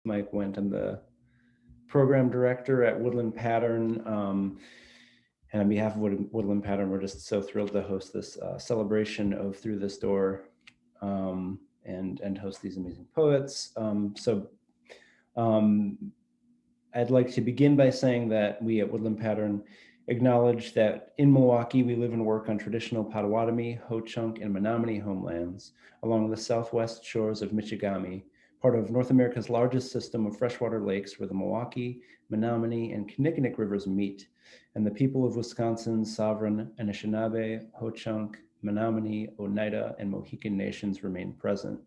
Mike Wendt. I'm the program director at Woodland Pattern. And on behalf of Woodland Pattern, we're just so thrilled to host this celebration of Through This Door and host these amazing poets. I'd like to begin by saying that we at Woodland Pattern acknowledge that in Milwaukee, we live and work on traditional Potawatomi, Ho-Chunk, and Menominee homelands along the southwest shores of Michigami, part of North America's largest system of freshwater lakes where the Milwaukee, Menominee, and Kinnickinnic rivers meet, and the people of Wisconsin's sovereign Anishinaabe, Ho-Chunk, Menominee, Oneida, and Mohican nations remain present.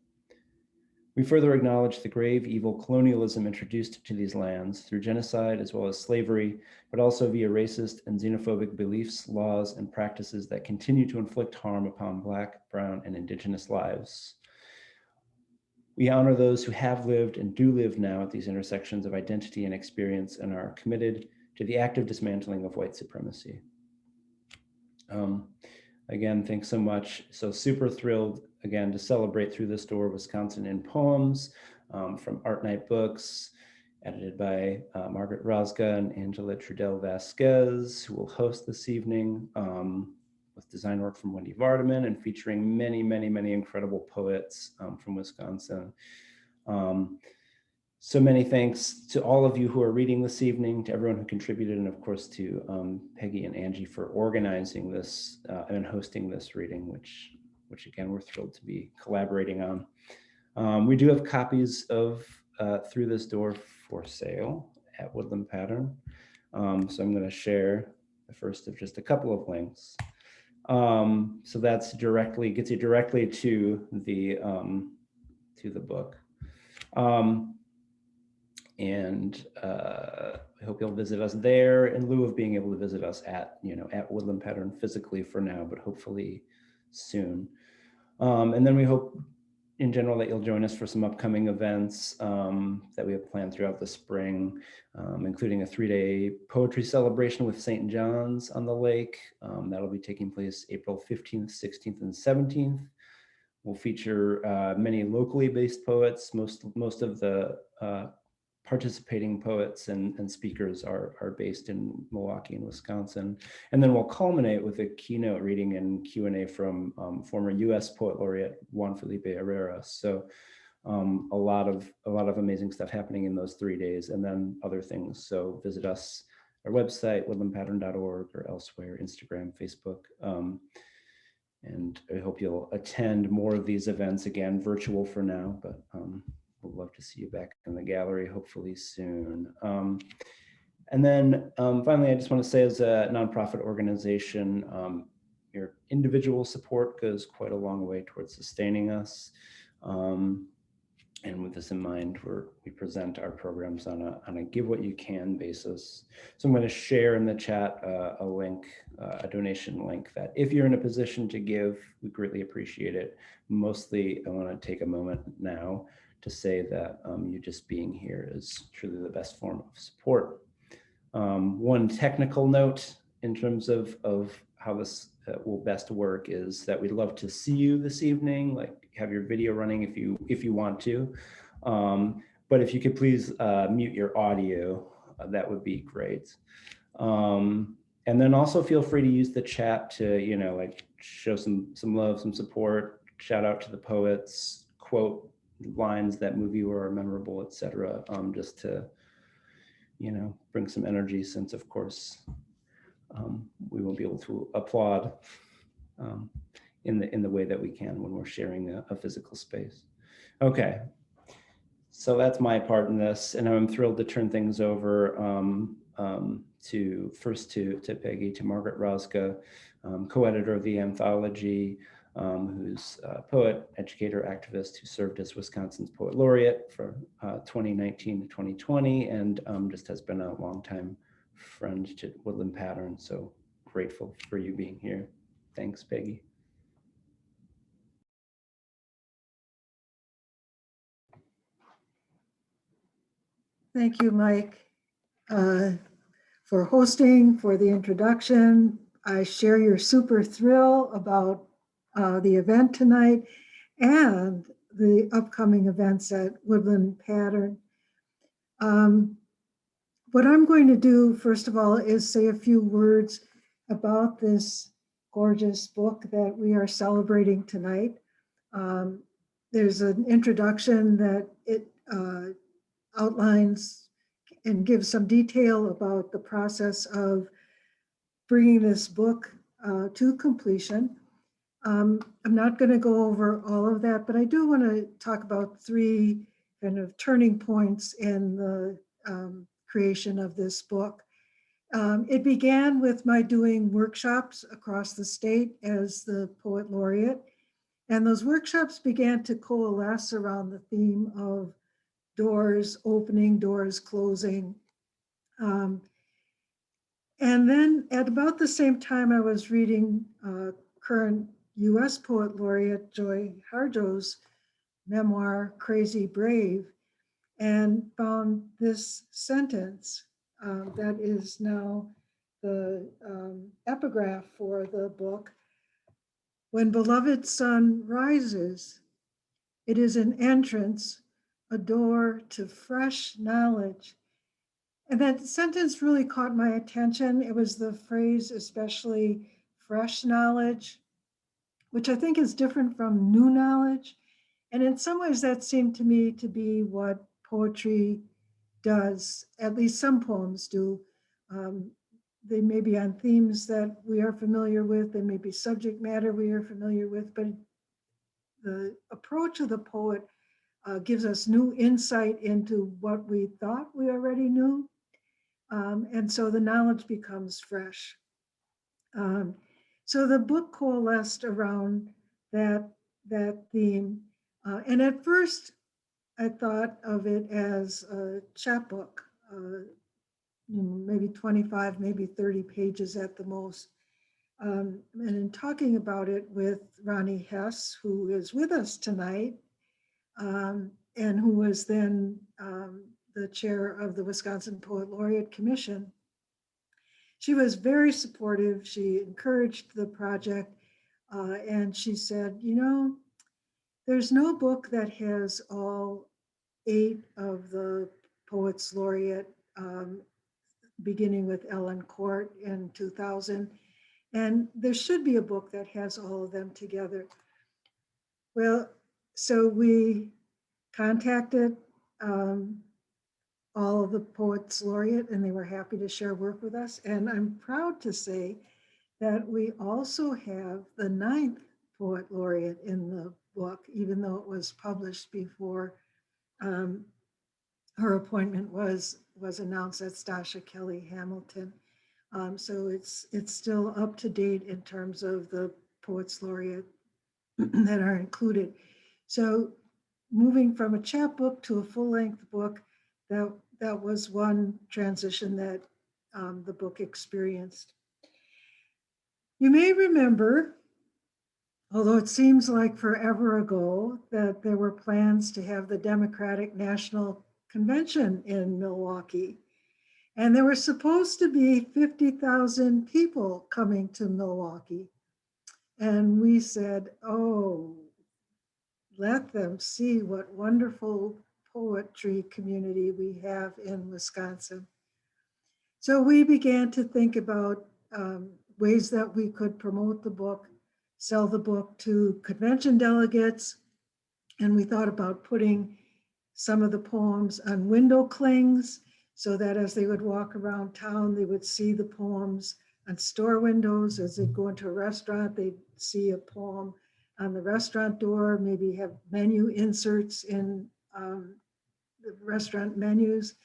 We further acknowledge the grave evil colonialism introduced to these lands through genocide as well as slavery, but also via racist and xenophobic beliefs, laws, and practices that continue to inflict harm upon Black, Brown, and Indigenous lives. We honor those who have lived and do live now at these intersections of identity and experience and are committed to the active dismantling of white supremacy. Again, thanks so much. So super thrilled, again, to celebrate Through This Door, Wisconsin in Poems from Art Night Books, edited by Margaret Rozga and Angela Trudell Vasquez, who will host this evening with design work from Wendy Vardaman and featuring many, many, many incredible poets from Wisconsin. So many thanks to all of you who are reading this evening, to everyone who contributed, and of course to Peggy and Angie for organizing this and hosting this reading, which again, we're thrilled to be collaborating on. We do have copies of Through This Door for sale at Woodland Pattern. So I'm gonna share the first of just a couple of links. So that's gets you directly to the book. And I hope you'll visit us there in lieu of being able to visit us at Woodland Pattern physically for now, but hopefully soon. And then we hope in general that you'll join us for some upcoming events that we have planned throughout the spring, including a 3-day poetry celebration with St. John's on the Lake. That'll be taking place April 15th, 16th, and 17th. We'll feature many locally based poets. Most of the participating poets and speakers are based in Milwaukee and Wisconsin. And then we'll culminate with a keynote reading and Q&A from former US Poet Laureate Juan Felipe Herrera. So a lot of amazing stuff happening in those 3 days, and then other things. So visit us, our website, woodlandpattern.org, or elsewhere, Instagram, Facebook. And I hope you'll attend more of these events, again, virtual for now, but we'd love to see you back in the gallery, hopefully soon. And then finally, I just want to say, as a nonprofit organization, your individual support goes quite a long way towards sustaining us. And with this in mind, we present our programs on a give what you can basis. So I'm going to share in the chat a link, a donation link, that if you're in a position to give, we greatly appreciate it. Mostly, I want to take a moment now to say that you just being here is truly the best form of support. One technical note in terms of how this will best work is that we'd love to see you this evening, like have your video running if you want to. But if you could please mute your audio, that would be great. And then also feel free to use the chat to, like show some love, some support, shout out to the poets, quote lines that move you or are memorable, etc. Just to, bring some energy, since of course we won't be able to applaud in the way that we can when we're sharing a physical space. Okay, so that's my part in this, and I'm thrilled to turn things over to Peggy, to Margaret Rozga, co-editor of the anthology, who's a poet, educator, activist who served as Wisconsin's Poet Laureate for 2019 to 2020, and just has been a longtime friend to Woodland Pattern. So grateful for you being here. Thanks, Peggy. Thank you, Mike, for hosting, for the introduction. I share your super thrill about the event tonight and the upcoming events at Woodland Pattern. What I'm going to do, first of all, is say a few words about this gorgeous book that we are celebrating tonight. There's an introduction that it outlines and gives some detail about the process of bringing this book to completion. I'm not going to go over all of that, but I do want to talk about three kind of turning points in the creation of this book. It began with my doing workshops across the state as the poet laureate. And those workshops began to coalesce around the theme of doors opening, doors closing. And then at about the same time, I was reading current US poet laureate Joy Harjo's memoir, Crazy Brave, and found this sentence that is now the epigraph for the book. When beloved sun rises, it is an entrance, a door to fresh knowledge. And that sentence really caught my attention. It was the phrase, especially fresh knowledge, which I think is different from new knowledge. And in some ways, that seemed to me to be what poetry does, at least some poems do. They may be on themes that we are familiar with, they may be subject matter we are familiar with, but the approach of the poet gives us new insight into what we thought we already knew. And so the knowledge becomes fresh. So the book coalesced around that theme. And at first, I thought of it as a chapbook, maybe 25, maybe 30 pages at the most. And in talking about it with Ronnie Hess, who is with us tonight, and who was then the chair of the Wisconsin Poet Laureate Commission, she was very supportive. She encouraged the project, and she said, you know, there's no book that has all 8 of the Poets Laureate, beginning with Ellen Court in 2000. And there should be a book that has all of them together. Well, so we contacted all of the Poets Laureate, and they were happy to share work with us. And I'm proud to say that we also have the 9th Poet Laureate in the book, even though it was published before her appointment was announced. That's Dasha Kelly Hamilton. So it's still up to date in terms of the Poets Laureate that are included. So moving from a chapbook to a full-length book, that was one transition that the book experienced. You may remember, although it seems like forever ago, that there were plans to have the Democratic National Convention in Milwaukee. And there were supposed to be 50,000 people coming to Milwaukee. And we said, oh, let them see what wonderful poetry community we have in Wisconsin. So we began to think about ways that we could promote the book, sell the book to convention delegates. And we thought about putting some of the poems on window clings so that as they would walk around town, they would see the poems on store windows. As they go into a restaurant, they'd see a poem on the restaurant door, maybe have menu inserts in the restaurant menus.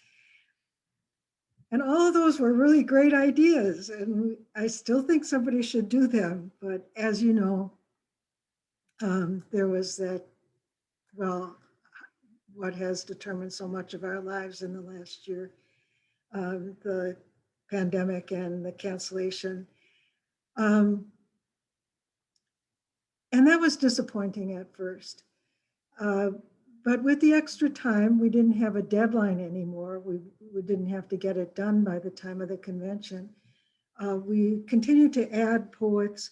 And all of those were really great ideas. And I still think somebody should do them. But as you know, there was that, well, what has determined so much of our lives in the last year, the pandemic and the cancellation. And that was disappointing at first. But with the extra time, we didn't have a deadline anymore. We didn't have to get it done by the time of the convention. We continued to add poets.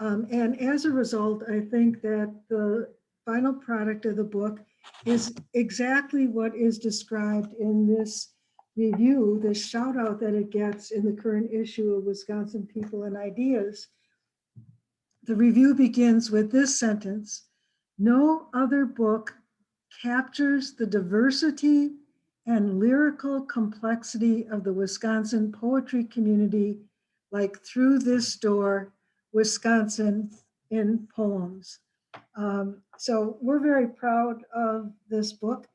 And as a result, I think that the final product of the book is exactly what is described in this review, the shout out that it gets in the current issue of Wisconsin People and Ideas. The review begins with this sentence: no other book captures the diversity and lyrical complexity of the Wisconsin poetry community like Through This Door, Wisconsin in Poems. So we're very proud of this book.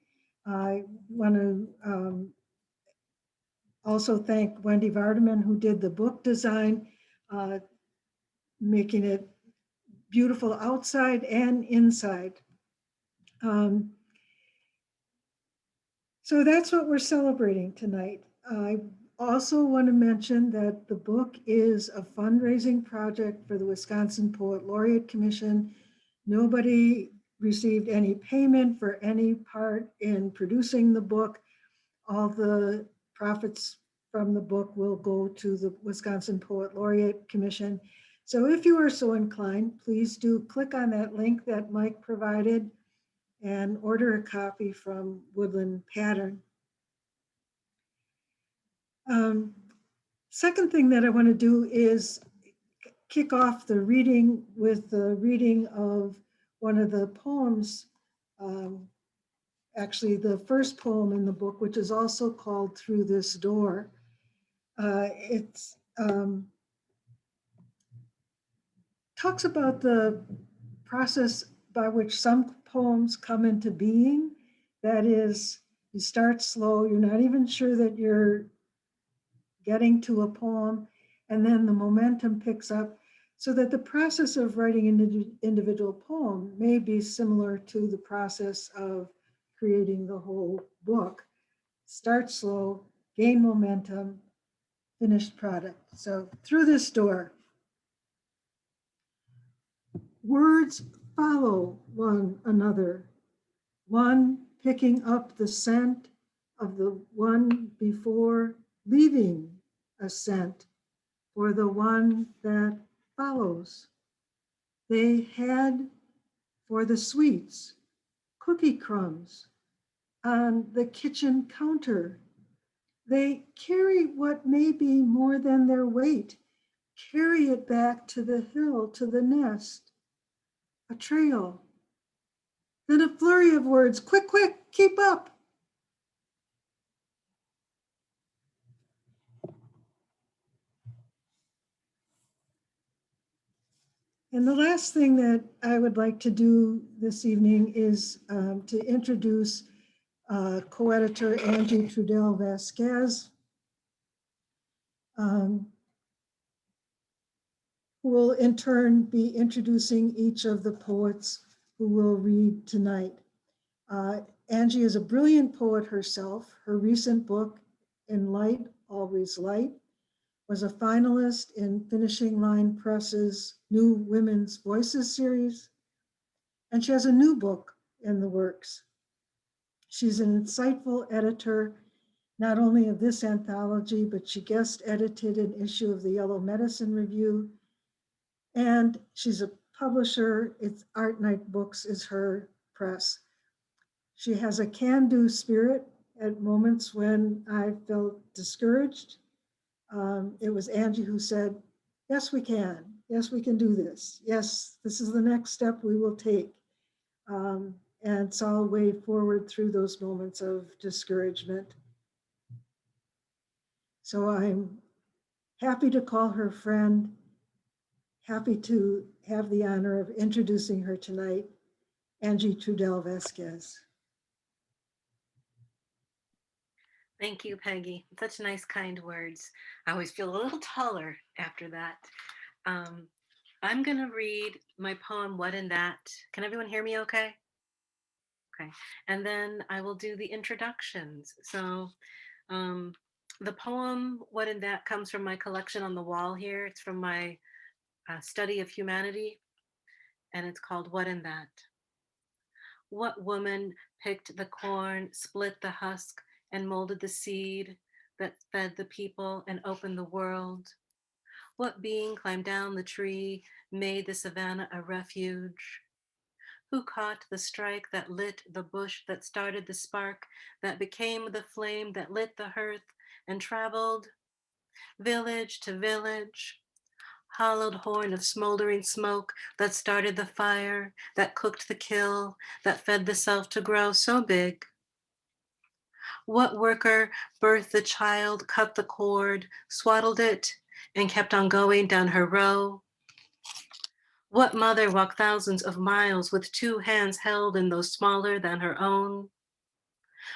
I want to also thank Wendy Vardaman, who did the book design, uh, making it beautiful outside and inside. So that's what we're celebrating tonight. I also want to mention that the book is a fundraising project for the Wisconsin Poet Laureate Commission. Nobody received any payment for any part in producing the book. All the profits from the book will go to the Wisconsin Poet Laureate Commission. So if you are so inclined, please do click on that link that Mike provided and order a copy from Woodland Pattern. Second thing that I want to do is kick off the reading with the reading of one of the poems, actually the first poem in the book, which is also called Through This Door. It talks about the process by which some poems come into being. That is, you start slow, you're not even sure that you're getting to a poem, and then the momentum picks up, so that the process of writing an individual poem may be similar to the process of creating the whole book. Start slow, gain momentum, finished product. So Through This Door. Words follow one another, one picking up the scent of the one before, leaving a scent for the one that follows. They had for the sweets, cookie crumbs on the kitchen counter. They carry what may be more than their weight, carry it back to the hill, to the nest, a trail. Then a flurry of words, quick, quick, keep up. And the last thing that I would like to do this evening is to introduce co-editor Angie Trudell Vasquez, who will in turn be introducing each of the poets who will read tonight. Angie is a brilliant poet herself. Her recent book, In Light, Always Light, was a finalist in Finishing Line Press's New Women's Voices series, and she has a new book in the works. She's an insightful editor, not only of this anthology, but she guest edited an issue of the Yellow Medicine Review, and she's a publisher. It's Art Night Books is her press. She has a can-do spirit at moments when I felt discouraged. It was Angie who said, yes, we can. Yes, we can do this. Yes, this is the next step we will take. And saw a way forward through those moments of discouragement. So I'm happy to call her friend, happy to have the honor of introducing her tonight, Angie Trudell Vasquez. Thank you, Peggy. Such nice, kind words. I always feel a little taller after that. I'm going to read my poem, What in That. Can everyone hear me okay? Okay. And then I will do the introductions. So the poem, What in That, comes from my collection on the wall here. It's from my study of humanity, and it's called What in That. What woman picked the corn, split the husk, and molded the seed that fed the people and opened the world? What being climbed down the tree, made the savannah a refuge? Who caught the strike that lit the bush, that started the spark, that became the flame that lit the hearth and traveled village to village? Hollowed horn of smoldering smoke that started the fire, that cooked the kill, that fed the self to grow so big. What worker birthed the child, cut the cord, swaddled it, and kept on going down her row? What mother walked thousands of miles with two hands held in those smaller than her own?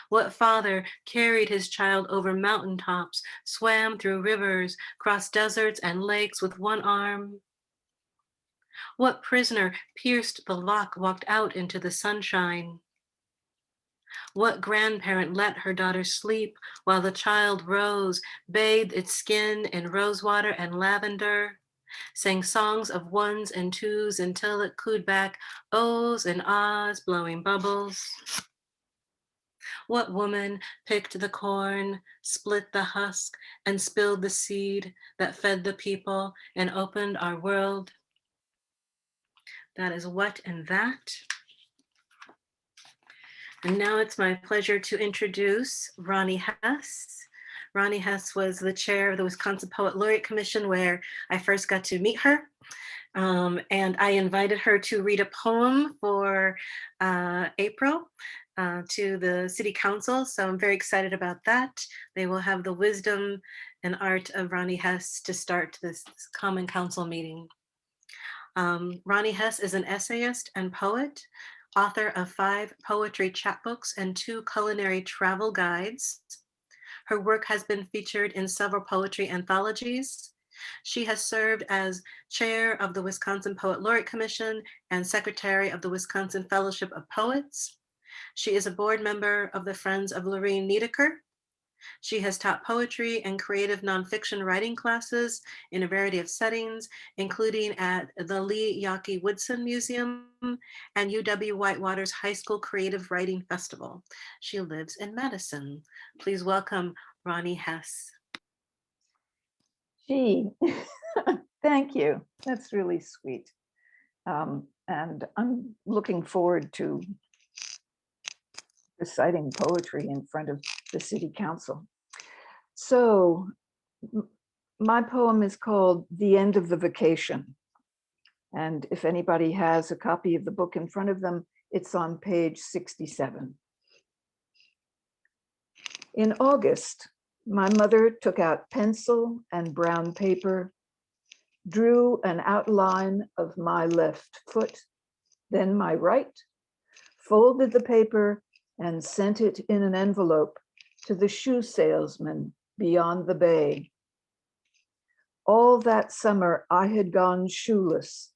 What father carried his child over mountaintops, swam through rivers, crossed deserts and lakes with one arm? What prisoner pierced the lock, walked out into the sunshine? What grandparent let her daughter sleep while the child rose, bathed its skin in rosewater and lavender, sang songs of ones and twos until it cooed back ohs and ahs, blowing bubbles? What woman picked the corn, split the husk, and spilled the seed that fed the people and opened our world? That is What and That. And now it's my pleasure to introduce Ronnie Hess. Ronnie Hess was the chair of the Wisconsin Poet Laureate Commission, where I first got to meet her. And I invited her to read a poem for April to the city council. So I'm very excited about that. They will have the wisdom and art of Ronnie Hess to start this common council meeting. Ronnie Hess is an essayist and poet, author of 5 poetry chapbooks and 2 culinary travel guides. Her work has been featured in several poetry anthologies. She has served as chair of the Wisconsin Poet Laureate Commission and secretary of the Wisconsin Fellowship of Poets. She is a board member of the Friends of Lorene Niedecker. She has taught poetry and creative nonfiction writing classes in a variety of settings, including at the Lee Yawkey Woodson Museum and UW Whitewater's High School Creative Writing Festival. She lives in Madison. Please welcome Ronnie Hess. Gee, thank you. That's really sweet. And I'm looking forward to reciting poetry in front of the city council. So my poem is called The End of the Vacation. And if anybody has a copy of the book in front of them, it's on page 67. In August, my mother took out pencil and brown paper, drew an outline of my left foot, then my right, folded the paper and sent it in an envelope to the shoe salesman beyond the bay. All that summer, I had gone shoeless,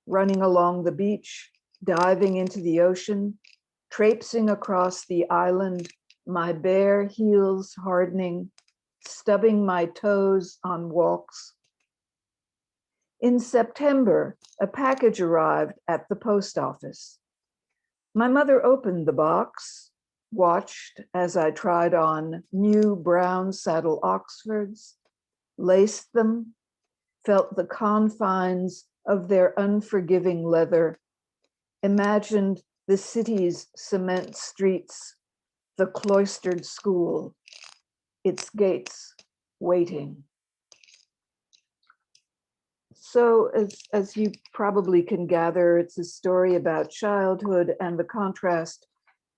running along the beach, diving into the ocean, traipsing across the island, my bare heels hardening, stubbing my toes on walks. In September, a package arrived at the post office. My mother opened the box, watched as I tried on new brown saddle Oxfords, laced them, felt the confines of their unforgiving leather, imagined the city's cement streets, the cloistered school, its gates waiting. So as you probably can gather, it's a story about childhood and the contrast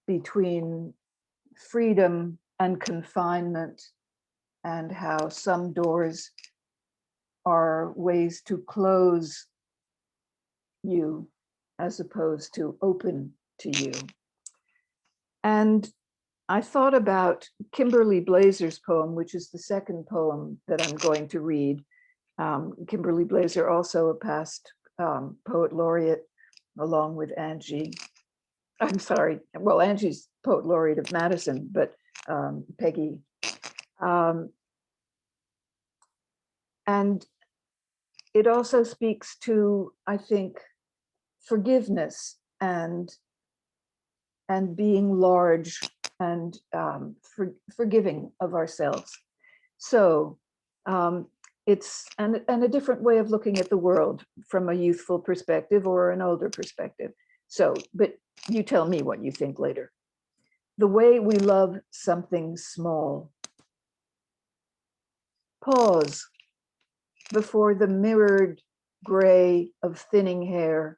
between freedom and confinement, and how some doors are ways to close you as opposed to open to you. And I thought about Kimberly Blazer's poem, which is the second poem that I'm going to read. Kimberly Blazer, also a past poet laureate, along with Angie. I'm sorry, well, Angie's poet laureate of Madison, but Peggy. And it also speaks to, I think, forgiveness and being large and forgiving of ourselves. So it's a different way of looking at the world from a youthful perspective or an older perspective. So, but you tell me what you think later. The way we love something small. Pause before the mirrored gray of thinning hair.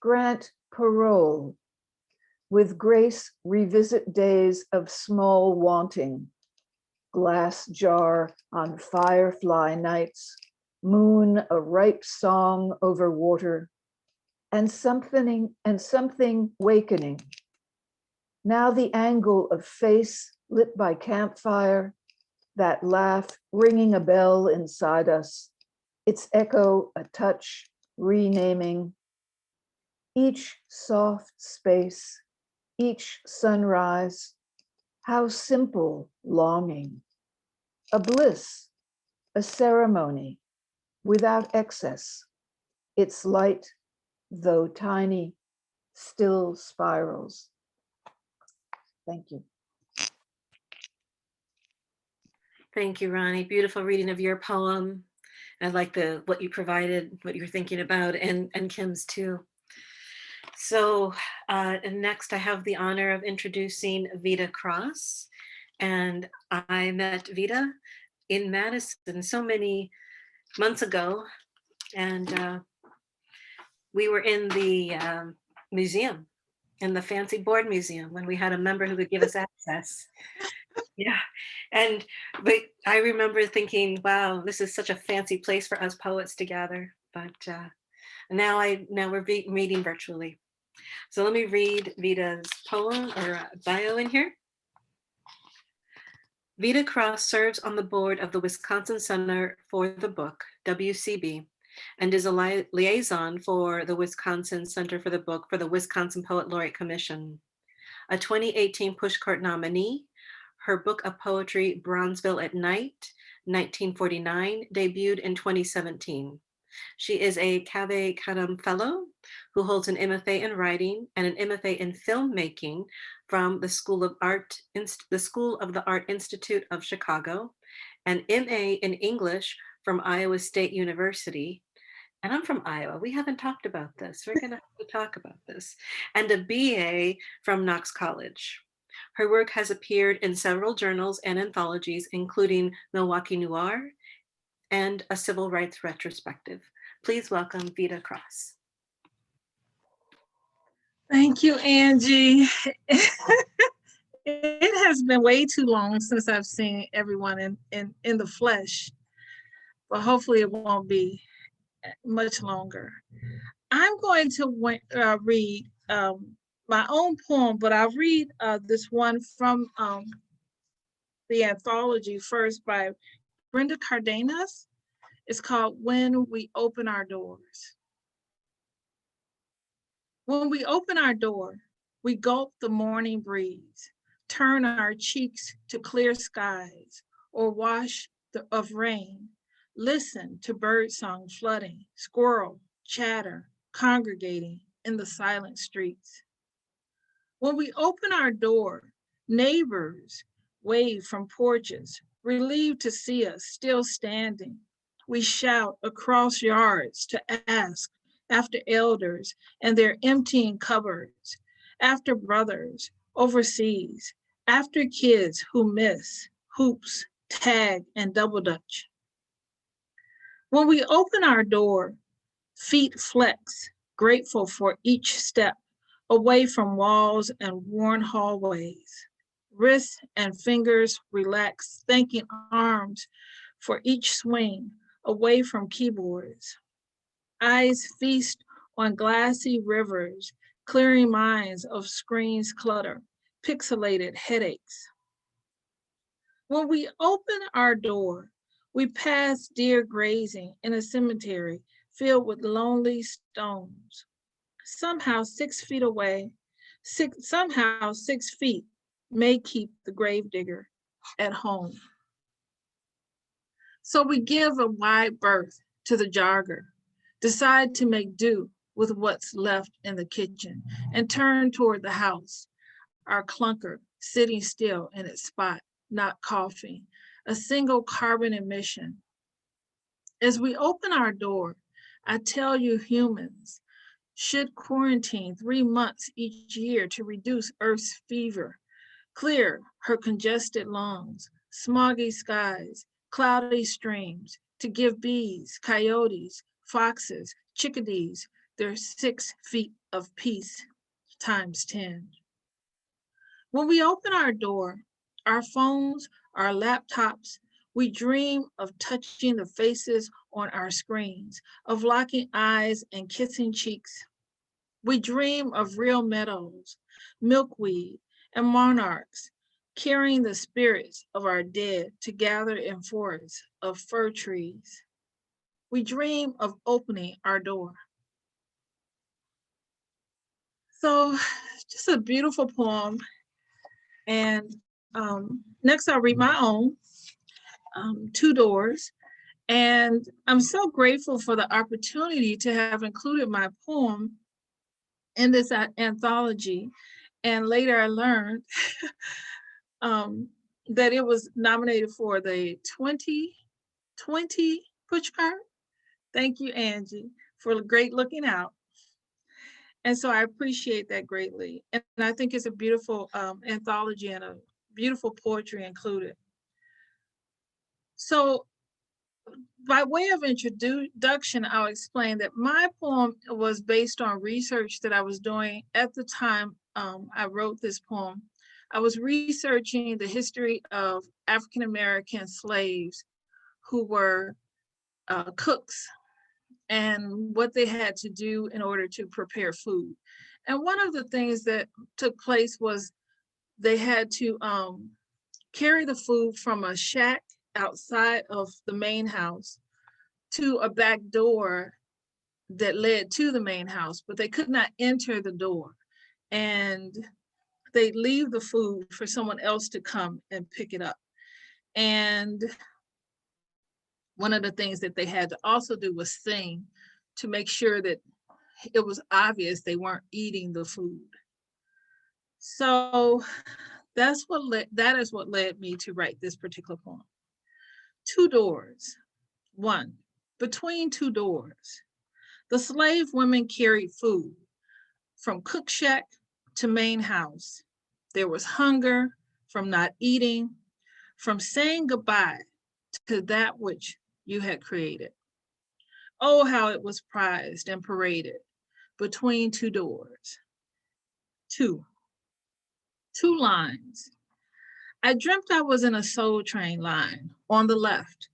Grant parole. With grace, revisit days of small wanting. Glass jar on firefly nights, moon a ripe song over water, and something wakening. Now the angle of face lit by campfire, that laugh ringing a bell inside us, its echo a touch, renaming. Each soft space, each sunrise, how simple longing. A bliss, a ceremony, without excess. Its light, though tiny, still spirals. Thank you. Thank you, Ronnie. Beautiful reading of your poem. I like what you provided, what you were thinking about, and Kim's too. So and next I have the honor of introducing Vida Cross. And I met Vida in Madison so many months ago. And we were in the museum, in the fancy board museum, when we had a member who could give us access. Yeah. But I remember thinking, wow, this is such a fancy place for us poets to gather. But now we're meeting virtually. So let me read Vida's poem or bio in here. Vida Cross serves on the board of the Wisconsin Center for the Book, WCB, and is a liaison for the Wisconsin Center for the Book for the Wisconsin Poet Laureate Commission. A 2018 Pushcart nominee, her book of poetry, Bronzeville at Night, 1949, debuted in 2017. She is a Cave Canem Fellow who holds an MFA in writing and an MFA in filmmaking from the School of the Art Institute of Chicago, an MA in English from Iowa State University. And I'm from Iowa. We haven't talked about this. We're going to have to talk about this. And a BA from Knox College. Her work has appeared in several journals and anthologies, including Milwaukee Noir and a Civil Rights Retrospective. Please welcome Vida Cross. Thank you, Angie. It has been way too long since I've seen everyone in the flesh, but hopefully it won't be much longer. I'm going to read my own poem, but I'll read this one from the anthology first by Brenda Cardenas. It's called When We Open Our Doors. When we open our door, we gulp the morning breeze, turn our cheeks to clear skies, or wash of rain, listen to birdsong flooding, squirrel, chatter, congregating in the silent streets. When we open our door, neighbors wave from porches, relieved to see us still standing. We shout across yards to ask after elders and their emptying cupboards, after brothers overseas, after kids who miss hoops, tag, and double dutch. When we open our door, feet flex, grateful for each step, away from walls and worn hallways. Wrists and fingers relax, thanking arms for each swing, away from keyboards. Eyes feast on glassy rivers, clearing minds of screens clutter, pixelated headaches. When we open our door, we pass deer grazing in a cemetery filled with lonely stones. Somehow 6 feet away, 6 feet may keep the gravedigger at home. So we give a wide berth to the jogger, decide to make do with what's left in the kitchen, and turn toward the house, our clunker sitting still in its spot, not coughing, a single carbon emission. As we open our door, I tell you humans, should quarantine 3 months each year to reduce Earth's fever, clear her congested lungs, smoggy skies, cloudy streams, to give bees, coyotes, foxes, chickadees their 6 feet of peace times 10. When we open our door, our phones, our laptops, we dream of touching the faces on our screens, of locking eyes and kissing cheeks. We dream of real meadows, milkweed, and monarchs, carrying the spirits of our dead to gather in forests of fir trees. We dream of opening our door. So, just a beautiful poem. And next I'll read my own, Two Doors. And I'm so grateful for the opportunity to have included my poem in this anthology. And later I learned that it was nominated for the 2020 Pushcart. Thank you, Angie, for great looking out. And so I appreciate that greatly. And I think it's a beautiful anthology and a beautiful poetry included. So by way of introduction, I'll explain that my poem was based on research that I was doing at the time I wrote this poem. I was researching the history of African-American slaves who were cooks and what they had to do in order to prepare food. And one of the things that took place was they had to carry the food from a shack outside of the main house to a back door that led to the main house, but they could not enter the door. And they'd leave the food for someone else to come and pick it up. And one of the things that they had to also do was sing to make sure that it was obvious they weren't eating the food. So that is what led me to write this particular poem. Two doors. One, between two doors, the slave women carried food from cook shack to main house. There was hunger from not eating, from saying goodbye to that which you had created. Oh, how it was prized and paraded between two doors. Two lines. I dreamt I was in a soul train line on the left.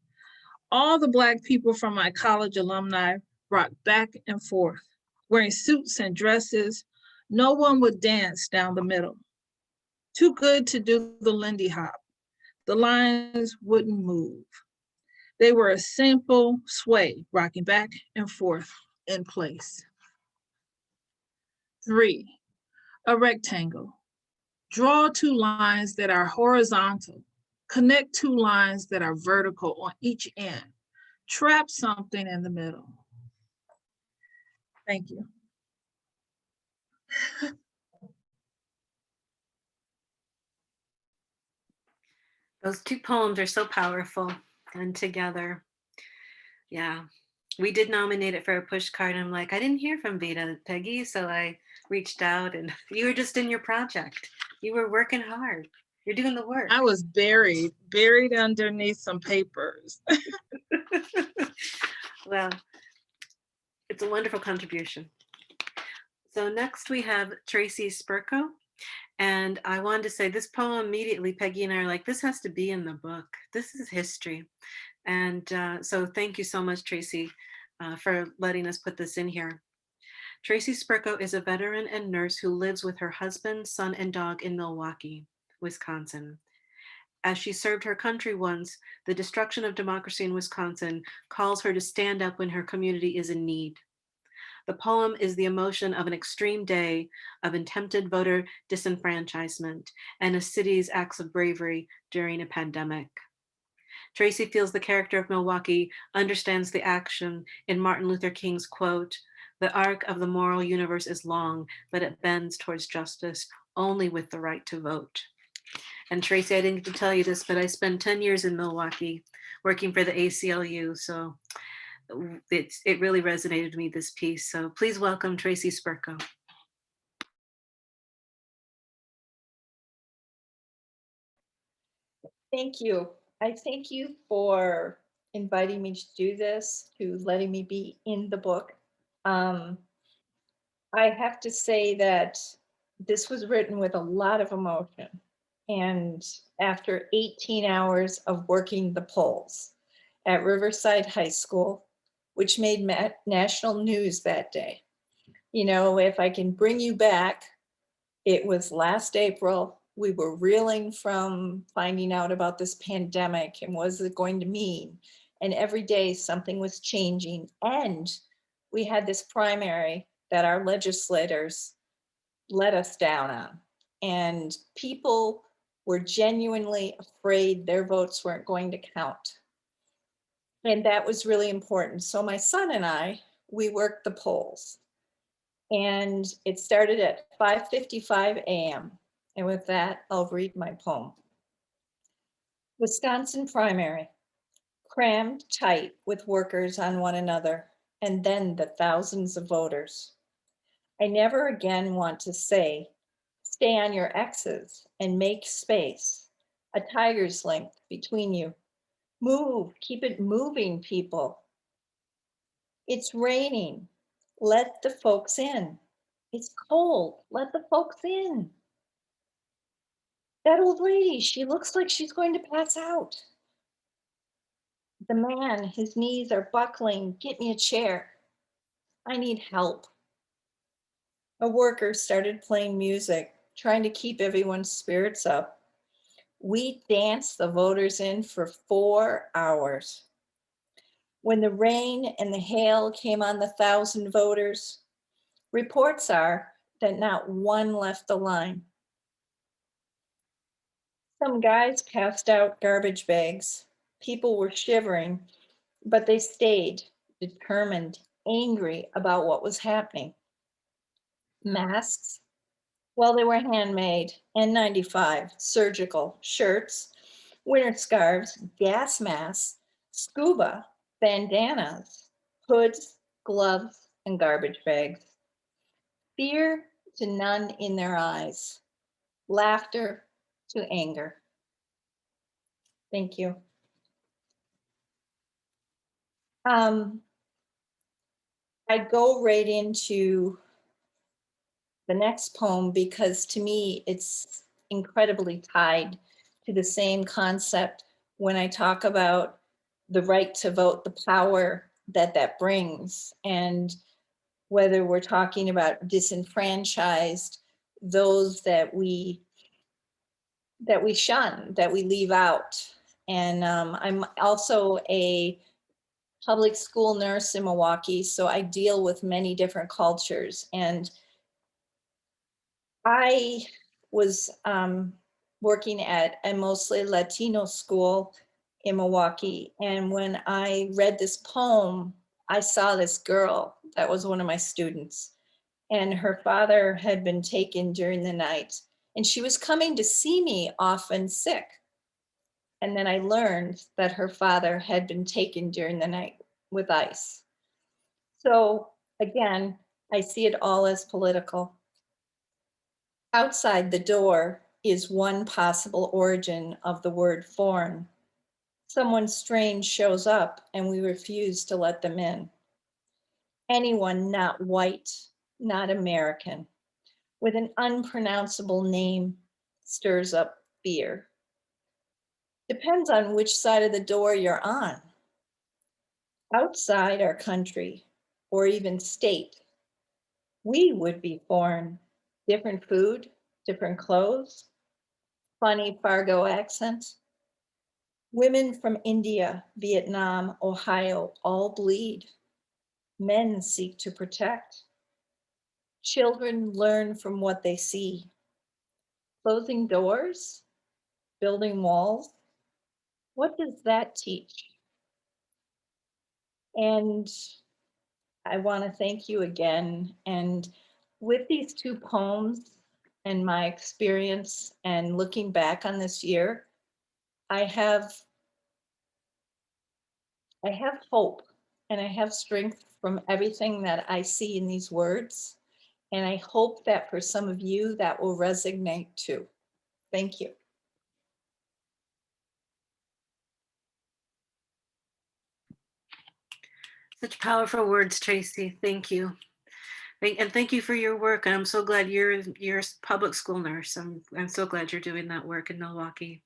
All the Black people from my college alumni rocked back and forth, wearing suits and dresses. No one would dance down the middle. Too good to do the Lindy Hop. The lines wouldn't move. They were a simple sway, rocking back and forth in place. 3, a rectangle. Draw two lines that are horizontal. Connect two lines that are vertical on each end. Trap something in the middle. Thank you. Those two poems are so powerful and together. Yeah, we did nominate it for a push card. I'm like, I didn't hear from Vida, Peggy, so I reached out and you were just in your project. You were working hard. You're doing the work. I was buried underneath some papers. Well, it's a wonderful contribution. So next we have Tracey Sperko. And I wanted to say this poem immediately, Peggy and I are like, this has to be in the book. This is history. And so thank you so much, Tracey, for letting us put this in here. Tracey Sperko is a veteran and nurse who lives with her husband, son, and dog in Milwaukee, Wisconsin. As she served her country once, the destruction of democracy in Wisconsin calls her to stand up when her community is in need. The poem is the emotion of an extreme day of attempted voter disenfranchisement and a city's acts of bravery during a pandemic. Tracey feels the character of Milwaukee understands the action in Martin Luther King's quote, "The arc of the moral universe is long, but it bends towards justice only with the right to vote." And Tracey, I didn't get to tell you this, but I spent 10 years in Milwaukee working for the ACLU. So it really resonated with me, this piece. So please welcome Tracey Sperko. Thank you. I thank you for inviting me to do this, to letting me be in the book. I have to say that this was written with a lot of emotion. And after 18 hours of working the polls at Riverside High School, which made national news that day. You know, if I can bring you back, it was last April. We were reeling from finding out about this pandemic and what was it going to mean. And every day something was changing. And we had this primary that our legislators let us down on. And people were genuinely afraid their votes weren't going to count. And that was really important. So my son and I, we worked the polls. And it started at 5:55 a.m. And with that, I'll read my poem. Wisconsin primary, crammed tight with workers on one another, and then the thousands of voters. I never again want to say, stay on your X's and make space, a tiger's length between you. Move, keep it moving, people. It's raining, let the folks in. It's cold, let the folks in. That old lady, she looks like she's going to pass out. The man, his knees are buckling, get me a chair. I need help. A worker started playing music, trying to keep everyone's spirits up. We danced the voters in for 4 hours. When the rain and the hail came on the 1,000 voters, reports are that not one left the line. Some guys passed out garbage bags. People were shivering, but they stayed determined, angry about what was happening. Masks, well, they were handmade, N95, surgical, shirts, winter scarves, gas masks, scuba, bandanas, hoods, gloves, and garbage bags. Fear to none in their eyes, laughter to anger. Thank you. I go right into the next poem because to me it's incredibly tied to the same concept when I talk about the right to vote, the power that that brings, and whether we're talking about disenfranchised, those that we shun, that we leave out. And I'm also a public school nurse in Milwaukee, so I deal with many different cultures. And I was working at a mostly Latino school in Milwaukee. And when I read this poem, I saw this girl that was one of my students. And her father had been taken during the night. And she was coming to see me often sick. And then I learned that her father had been taken during the night with ICE. So again, I see it all as political. Outside the door is one possible origin of the word foreign. Someone strange shows up and we refuse to let them in. Anyone not white, not American, with an unpronounceable name stirs up fear. Depends on which side of the door you're on. Outside our country, or even state, we would be foreign. Different food, different clothes, funny Fargo accents. Women from India, Vietnam, Ohio all bleed. Men seek to protect. Children learn from what they see. Closing doors, building walls. What does that teach? And I want to thank you again. And with these two poems and my experience and looking back on this year, I have hope and I have strength from everything that I see in these words. And I hope that for some of you that will resonate too. Thank you. Such powerful words, Tracey. Thank you. And thank you for your work. And I'm so glad you're a public school nurse. I'm so glad you're doing that work in Milwaukee.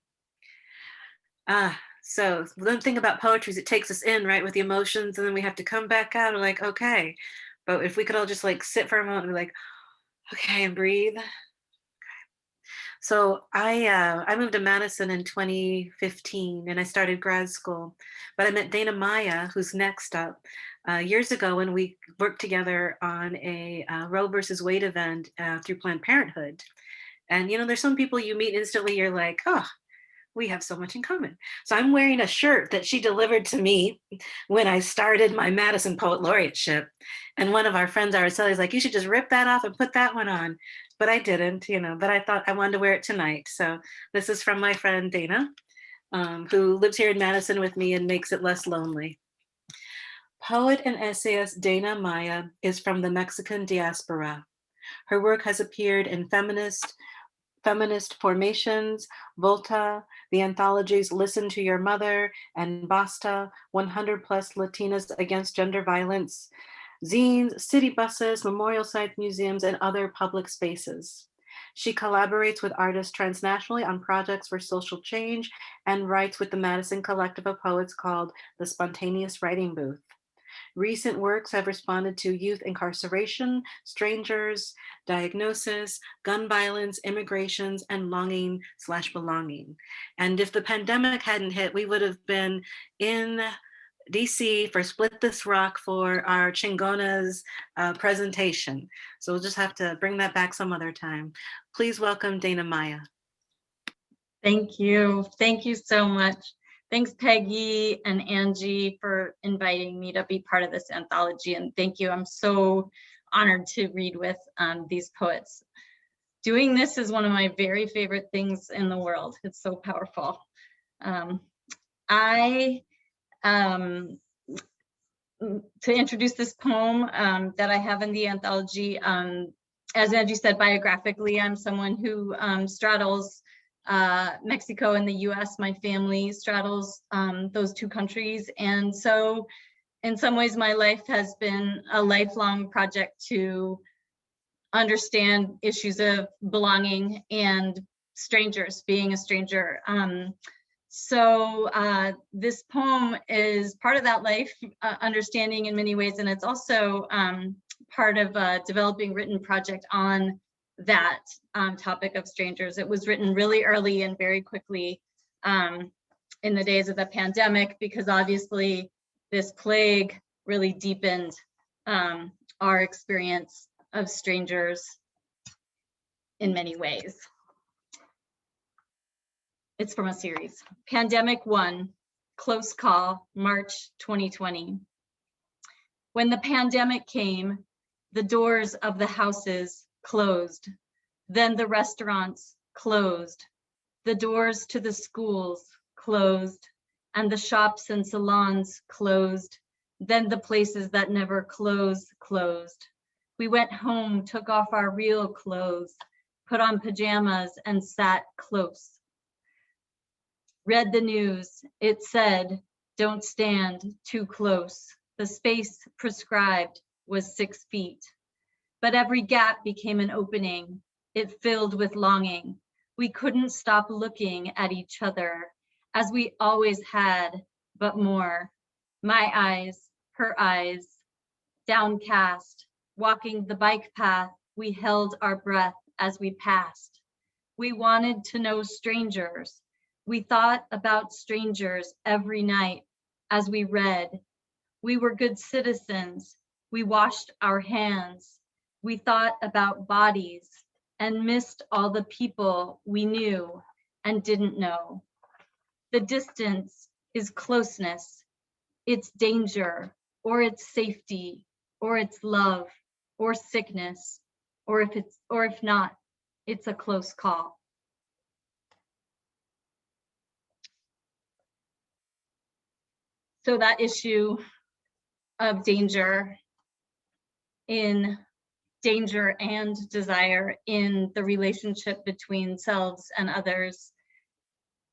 So one thing about poetry is it takes us in, right, with the emotions, and then we have to come back out and like, okay. But if we could all just like sit for a moment and be like, okay, and breathe. So I moved to Madison in 2015 and I started grad school, but I met Dana Maya, who's next up, years ago when we worked together on a Roe versus Wade event through Planned Parenthood. And, you know, there's some people you meet instantly, you're like, oh, we have so much in common. So I'm wearing a shirt that she delivered to me when I started my Madison Poet Laureateship. And one of our friends, Araceli, is like, you should just rip that off and put that one on. But I didn't, you know, but I thought I wanted to wear it tonight. So this is from my friend Dana, who lives here in Madison with me and makes it less lonely. Poet and essayist Dana Maya is from the Mexican diaspora. Her work has appeared in feminist formations, Volta, the anthologies Listen to Your Mother and Basta, 100 plus Latinas against gender violence, zines, city buses, memorial sites, museums, and other public spaces. She collaborates with artists transnationally on projects for social change and writes with the Madison Collective of Poets called the Spontaneous Writing Booth. Recent works have responded to youth incarceration, strangers, diagnosis, gun violence, immigrations, and longing/belonging. And if the pandemic hadn't hit, we would have been in DC for Split This Rock for our Chingonas presentation. So we'll just have to bring that back some other time. Please welcome Dana Maya. Thank you. Thank you so much. Thanks, Peggy and Angie, for inviting me to be part of this anthology. And thank you. I'm so honored to read with these poets. Doing this is one of my very favorite things in the world. It's so powerful. To introduce this poem that I have in the anthology, as Angie said, biographically, I'm someone who straddles Mexico and the US. My family straddles those two countries. And so in some ways, my life has been a lifelong project to understand issues of belonging and strangers, being a stranger. So this poem is part of that life understanding in many ways, and it's also part of a developing written project on that topic of strangers. It was written really early and very quickly in the days of the pandemic, because obviously this plague really deepened our experience of strangers in many ways. It's from a series. Pandemic 1, Close Call, March 2020. When the pandemic came, the doors of the houses closed. Then the restaurants closed. The doors to the schools closed. And the shops and salons closed. Then the places that never close closed. We went home, took off our real clothes, put on pajamas and sat close. Read the news. It said, don't stand too close. The space prescribed was 6 feet. But every gap became an opening. It filled with longing. We couldn't stop looking at each other, as we always had, but more. My eyes, her eyes, downcast, walking the bike path, we held our breath as we passed. We wanted to know strangers. We thought about strangers every night as we read. We were good citizens. We washed our hands. We thought about bodies and missed all the people we knew and didn't know. The distance is closeness. It's danger, or it's safety, or it's love, or sickness, or if not, it's a close call. So that issue of danger and desire in the relationship between selves and others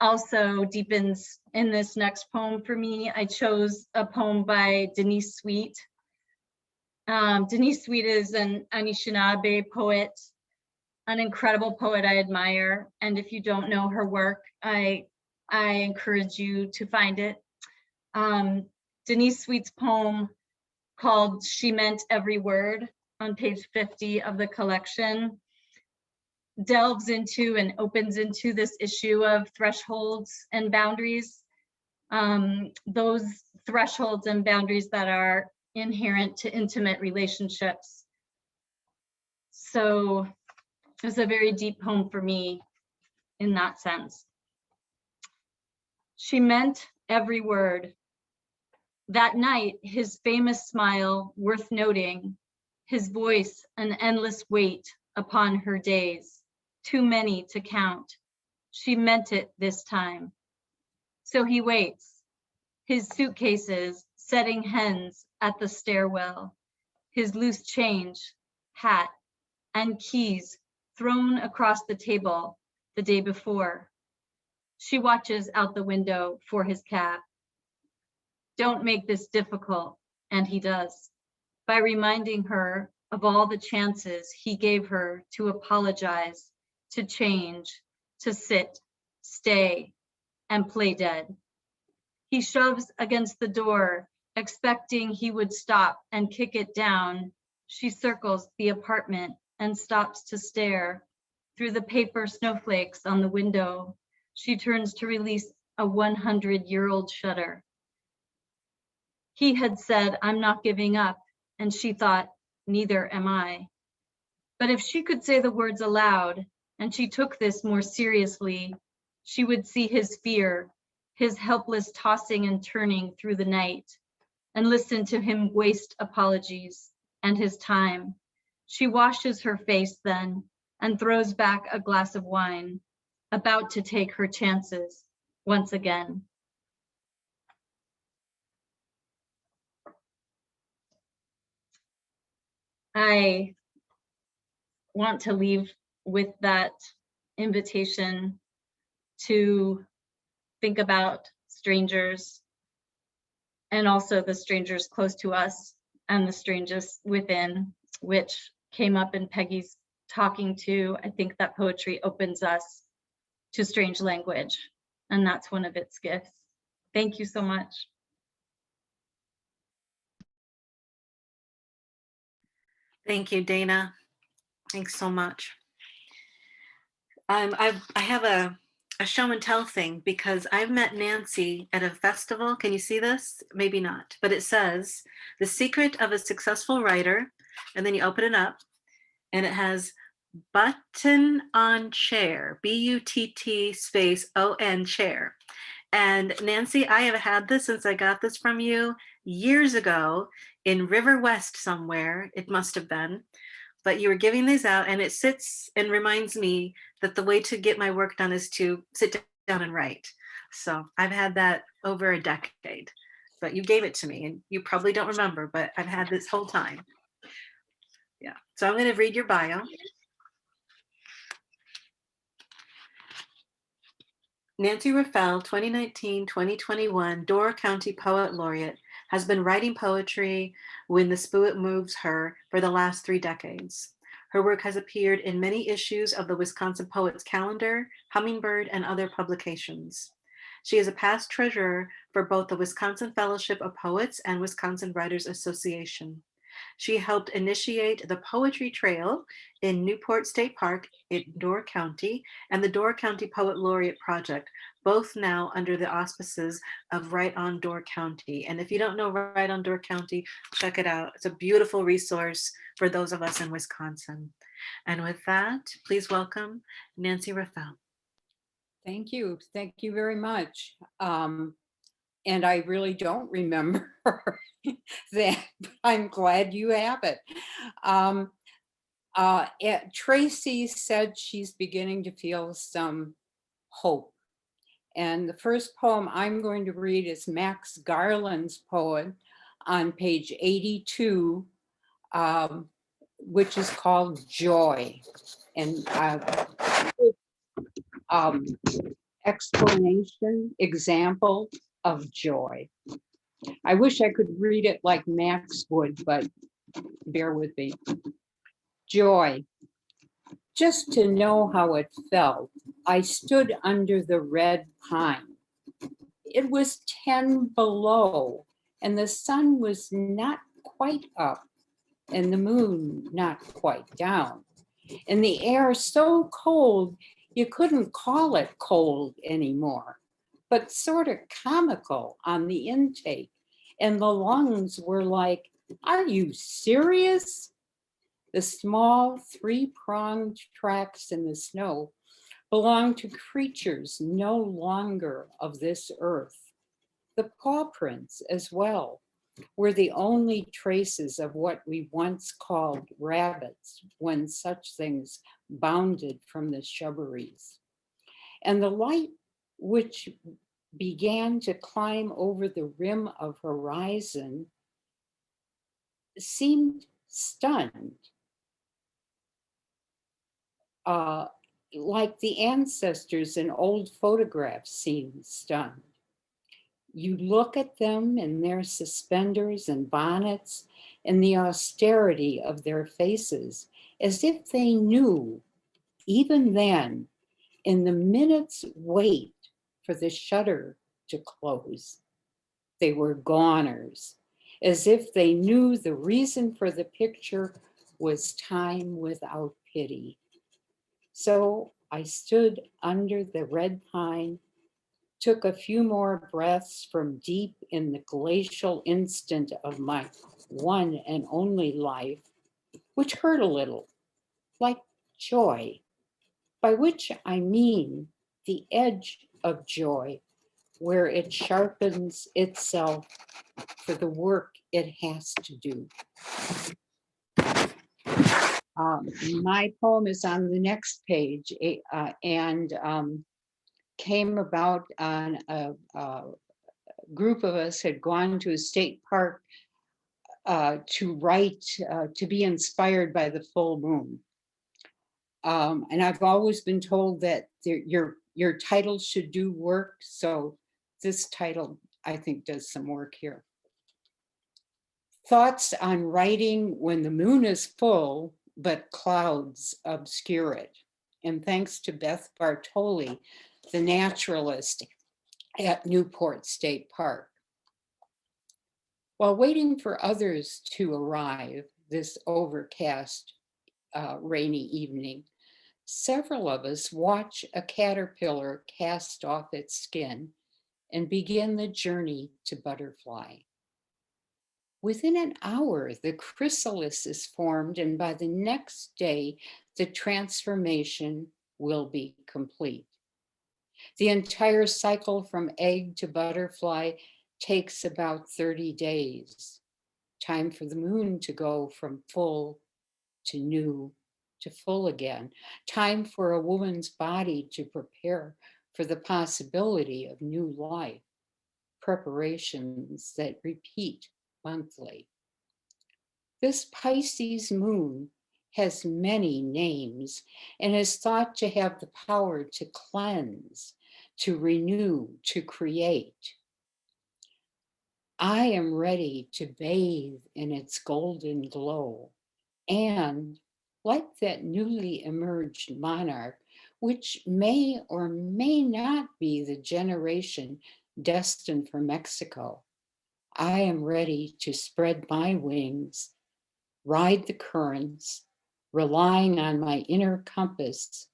also deepens in this next poem for me. I chose a poem by Denise Sweet. Denise Sweet is an Anishinaabe poet, an incredible poet I admire. And if you don't know her work, I encourage you to find it. Denise Sweet's poem called She Meant Every Word on page 50 of the collection delves into and opens into this issue of thresholds and boundaries, those thresholds and boundaries that are inherent to intimate relationships. So it's a very deep poem for me in that sense. She meant every word. That night, his famous smile worth noting, his voice an endless weight upon her days, too many to count. She meant it this time. So he waits, his suitcases setting hens at the stairwell, his loose change, hat, and keys thrown across the table the day before. She watches out the window for his cab. Don't make this difficult, and he does, by reminding her of all the chances he gave her to apologize, to change, to sit, stay, and play dead. He shoves against the door, expecting he would stop and kick it down. She circles the apartment and stops to stare. Through the paper snowflakes on the window, she turns to release a 100-year-old shutter. He had said, I'm not giving up, and she thought, neither am I. But if she could say the words aloud, and she took this more seriously, she would see his fear, his helpless tossing and turning through the night, and listen to him waste apologies and his time. She washes her face then and throws back a glass of wine, about to take her chances once again. I want to leave with that invitation to think about strangers and also the strangers close to us and the strangers within, which came up in Peggy's talking to. I think that poetry opens us to strange language, and that's one of its gifts. Thank you so much. Thank you, Dana. Thanks so much. I have a show and tell thing because I've met Nancy at a festival. Can you see this? Maybe not, but it says The Secret of a Successful Writer, and then you open it up and it has button on chair, B-U-T-T space O-N chair. And Nancy, I have had this since I got this from you years ago in River West somewhere, it must have been, but you were giving these out and it sits and reminds me that the way to get my work done is to sit down and write. So I've had that over a decade, but you gave it to me and you probably don't remember, but I've had this whole time. Yeah, so I'm going to read your bio. Nancy Rafal, 2019-2021 Door County Poet Laureate, has been writing poetry when the spirit moves her for the last 3 decades. Her work has appeared in many issues of the Wisconsin Poets Calendar, Hummingbird, and other publications. She is a past treasurer for both the Wisconsin Fellowship of Poets and Wisconsin Writers Association. She helped initiate the Poetry Trail in Newport State Park in Door County and the Door County Poet Laureate Project, both now under the auspices of Write on Door County. And if you don't know Write on Door County, check it out. It's a beautiful resource for those of us in Wisconsin. And with that, please welcome Nancy Rafal. Thank you. Thank you very much. And I really don't remember that, but I'm glad you have it. Tracey said she's beginning to feel some hope. And the first poem I'm going to read is Max Garland's poem, on page 82, which is called Joy. And explanation, example of joy. I wish I could read it like Max would, but bear with me. Joy. Just to know how it felt, I stood under the red pine. It was 10 below, and the sun was not quite up, and the moon not quite down. And the air so cold, you couldn't call it cold anymore, but sort of comical on the intake. And the lungs were like, are you serious? The small 3-pronged tracks in the snow belonged to creatures no longer of this earth. The paw prints as well were the only traces of what we once called rabbits when such things bounded from the shrubberies. And the light which began to climb over the rim of horizon seemed stunned, like the ancestors in old photographs seemed stunned. You look at them in their suspenders and bonnets and the austerity of their faces as if they knew, even then, in the minute's wait for the shutter to close, they were goners, as if they knew the reason for the picture was time without pity. So I stood under the red pine, took a few more breaths from deep in the glacial instant of my one and only life, which hurt a little, like joy, by which I mean the edge of joy, where it sharpens itself for the work it has to do. My poem is on the next page and came about on a group of us had gone to a state park to write, to be inspired by the full moon. And I've always been told that your title should do work. So this title, I think, does some work here. Thoughts on writing when the moon is full, but clouds obscure it. And thanks to Beth Bartoli, the naturalist at Newport State Park. While waiting for others to arrive this overcast, rainy evening, several of us watch a caterpillar cast off its skin and begin the journey to butterfly. Within an hour, the chrysalis is formed, and by the next day, the transformation will be complete. The entire cycle from egg to butterfly takes about 30 days. Time for the moon to go from full to new to full again. Time for a woman's body to prepare for the possibility of new life. Preparations that repeat monthly. This Pisces moon has many names and is thought to have the power to cleanse, to renew, to create. I am ready to bathe in its golden glow and, like that newly emerged monarch, which may or may not be the generation destined for Mexico, I am ready to spread my wings, ride the currents, relying on my inner compass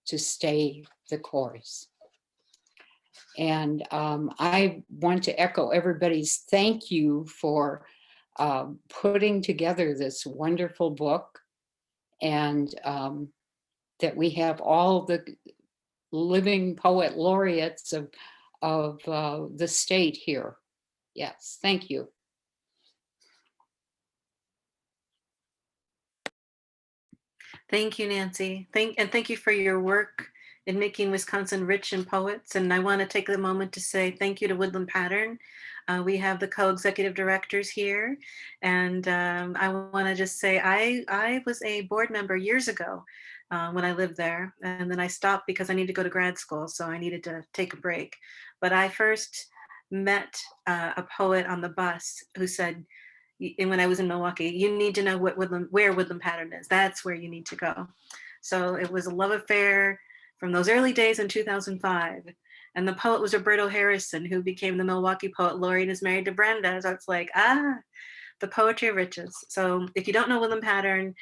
to stay the course. And I want to echo everybody's thank you for putting together this wonderful book, and that we have all the living poet laureates of the state here. Yes, thank you. Thank you, Nancy. Thank you for your work in making Wisconsin rich in poets. And I want to take a moment to say thank you to Woodland Pattern. We have the co-executive directors here. And I want to just say I was a board member years ago when I lived there. And then I stopped because I needed to go to grad school. So I needed to take a break. But I first met a poet on the bus who said, and when I was in Milwaukee, you need to know where Woodland Pattern is. That's where you need to go. So it was a love affair from those early days in 2005. And the poet was Roberto Harrison, who became the Milwaukee Poet Laureate and is married to Brenda. So it's like, the poetry of riches. So if you don't know Woodland Pattern,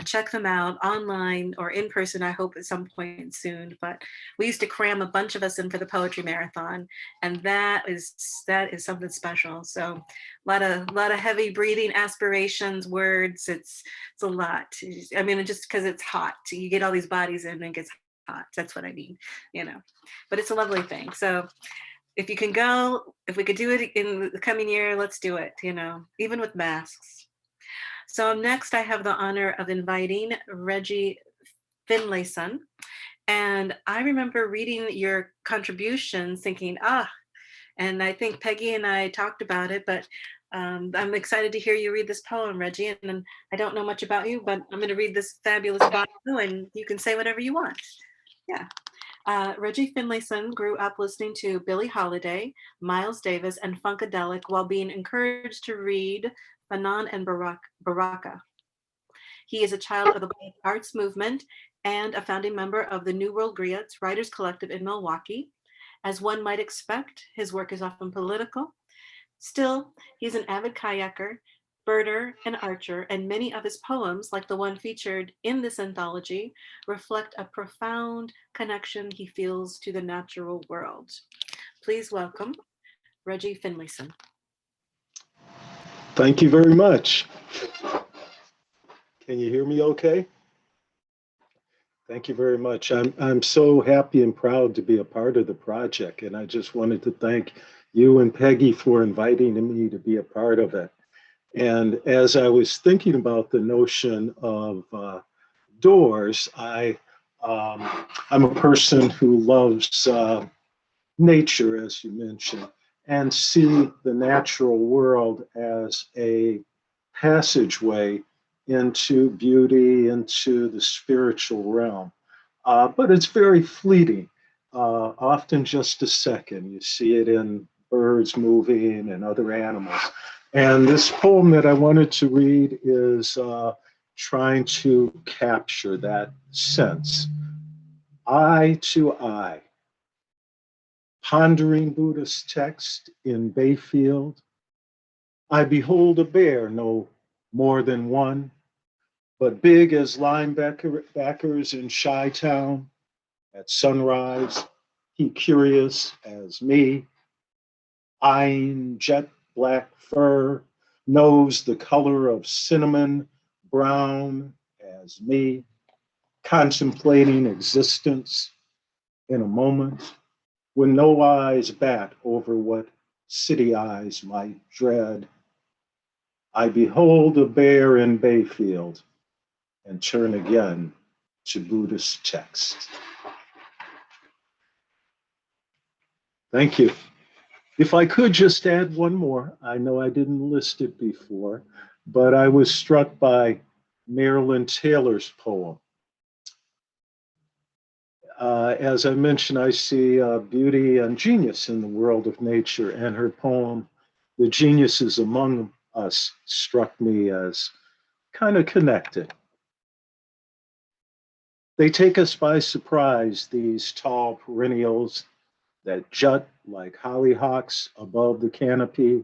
check them out online or in person, I hope at some point soon. But we used to cram a bunch of us in for the poetry marathon, and that is something special. So a lot of heavy breathing, aspirations, words. It's a lot. I mean, just because it's hot, you get all these bodies in and it gets hot. That's what I mean, but it's a lovely thing. So if you can go, if we could do it in the coming year, let's do it, even with masks. So next I have the honor of inviting Reggie FinlAYSON. And I remember reading your contributions thinking, and I think Peggy and I talked about it, but I'm excited to hear you read this poem, Reggie. And I don't know much about you, but I'm going to read this fabulous bio and you can say whatever you want. Yeah. Reggie FinlAYSON grew up listening to Billie Holiday, Miles Davis, and Funkadelic while being encouraged to read Fanon and Baraka. He is a child of the arts movement and a founding member of the New World Griots Writers Collective in Milwaukee. As one might expect, his work is often political. Still, he's an avid kayaker, birder, and archer, and many of his poems, like the one featured in this anthology, reflect a profound connection he feels to the natural world. Please welcome Reggie FinlAYSON. Thank you very much. Can you hear me okay? Thank you very much. I'm so happy and proud to be a part of the project, and I just wanted to thank you and Peggy for inviting me to be a part of it. And as I was thinking about the notion of doors, I'm a person who loves nature, as you mentioned, and see the natural world as a passageway into beauty, into the spiritual realm. But it's very fleeting, often just a second. You see it in birds moving and other animals. And this poem that I wanted to read is trying to capture that sense. Eye to eye, pondering Buddhist text in Bayfield, I behold a bear, no more than one, but big as linebackers in Chi-Town. At sunrise, he curious as me, eyeing jet black fur, nose the color of cinnamon brown as me, contemplating existence in a moment when no eyes bat over what city eyes might dread. I behold a bear in Bayfield and turn again to Buddhist text. Thank you. If I could just add one more, I know I didn't list it before, but I was struck by Marilyn Taylor's poem. As I mentioned, I see beauty and genius in the world of nature, and her poem, The Geniuses Among Us, struck me as kind of connected. They take us by surprise, these tall perennials that jut like hollyhocks above the canopy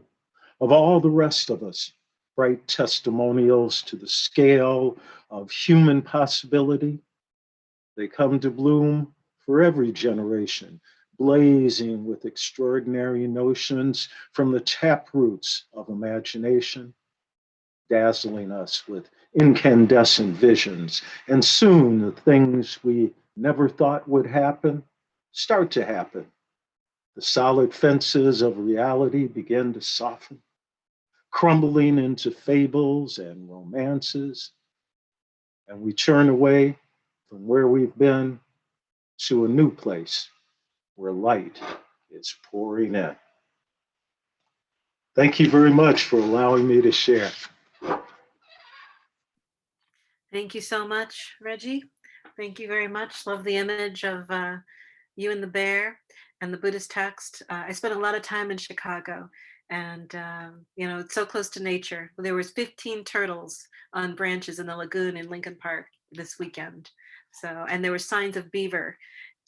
of all the rest of us, bright testimonials to the scale of human possibility. They come to bloom for every generation, blazing with extraordinary notions from the taproots of imagination, dazzling us with incandescent visions. And soon the things we never thought would happen start to happen. The solid fences of reality begin to soften, crumbling into fables and romances. And we turn away from where we've been to a new place where light is pouring in. Thank you very much for allowing me to share. Thank you so much, Reggie. Thank you very much. Love the image of you and the bear and the Buddhist text. I spent a lot of time in Chicago, and it's so close to nature. There was 15 turtles on branches in the lagoon in Lincoln Park this weekend. So, and there were signs of beaver.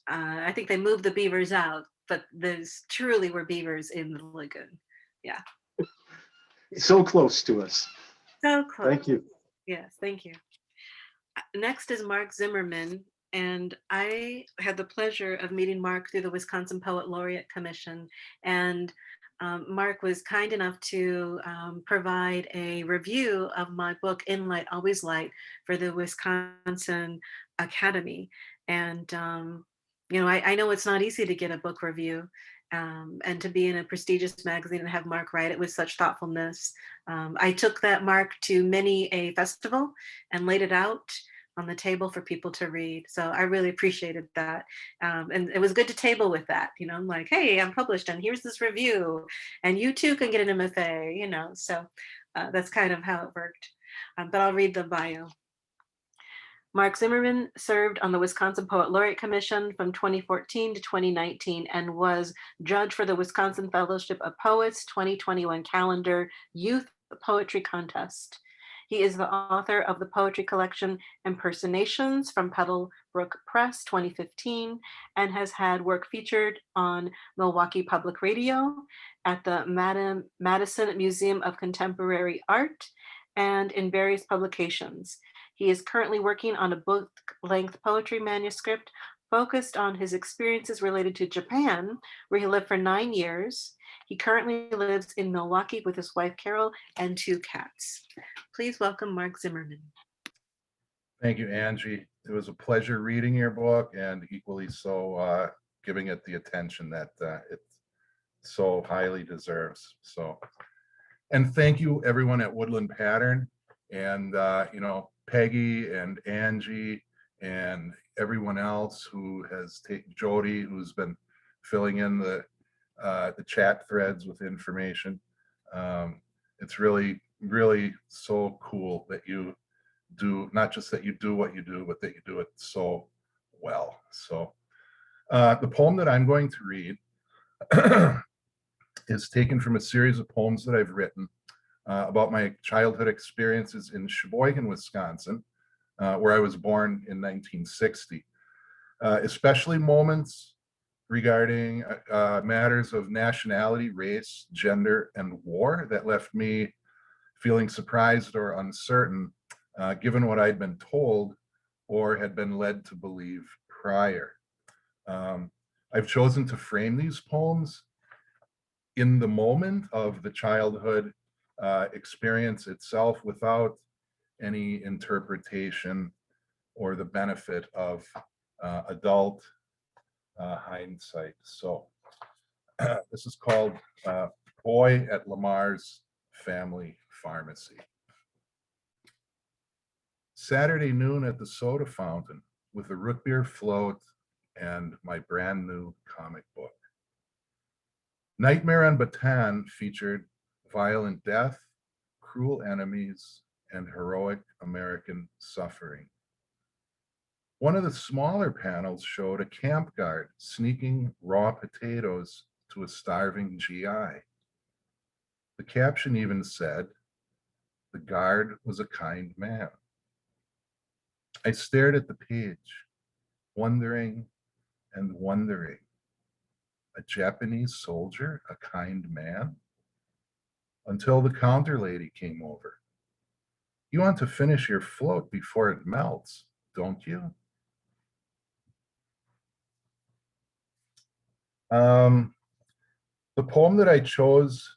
I think they moved the beavers out, but there's truly were beavers in the lagoon. Yeah. So close to us. So close. Thank you. Yes, thank you. Next is Mark Zimmermann, and I had the pleasure of meeting Mark through the Wisconsin Poet Laureate Commission. And Mark was kind enough to provide a review of my book, In Light, Always Light, for the Wisconsin Academy. And, I know it's not easy to get a book review. And to be in a prestigious magazine and have Mark write it with such thoughtfulness. I took that Mark to many a festival and laid it out on the table for people to read. So I really appreciated that. And it was good to table with that, I'm like, hey, I'm published and here's this review and you too can get an MFA, so that's kind of how it worked. But I'll read the bio. Mark Zimmermann served on the Wisconsin Poet Laureate Commission from 2014 to 2019 and was judge for the Wisconsin Fellowship of Poets 2021 calendar Youth Poetry Contest. He is the author of the poetry collection Impersonations from Petalbrook Press 2015 and has had work featured on Milwaukee Public Radio, at the Madison Museum of Contemporary Art, and in various publications. He is currently working on a book-length poetry manuscript focused on his experiences related to Japan, where he lived for 9 years. He currently lives in Milwaukee with his wife, Carol, and 2 cats. Please welcome Mark Zimmermann. Thank you, Angie. It was a pleasure reading your book and equally so giving it the attention that it so highly deserves. And thank you everyone at Woodland Pattern and, Peggy and Angie and everyone else who has taken, Jody, who's been filling in the chat threads with information. It's really, really so cool that you do, not just that you do what you do, but that you do it so well. So the poem that I'm going to read is taken from a series of poems that I've written about my childhood experiences in Sheboygan, Wisconsin, where I was born in 1960, especially moments regarding matters of nationality, race, gender, and war that left me feeling surprised or uncertain, given what I'd been told or had been led to believe prior. I've chosen to frame these poems in the moment of the childhood experience itself without any interpretation or the benefit of adult hindsight. So this is called Boy at Lamar's Family Pharmacy. Saturday noon at the soda fountain with a root beer float and my brand new comic book. Nightmare on Bataan featured violent death, cruel enemies, and heroic American suffering. One of the smaller panels showed a camp guard sneaking raw potatoes to a starving GI. The caption even said, "The guard was a kind man." I stared at the page, wondering and wondering. A Japanese soldier, a kind man? Until the counter lady came over. You want to finish your float before it melts, don't you? The poem that I chose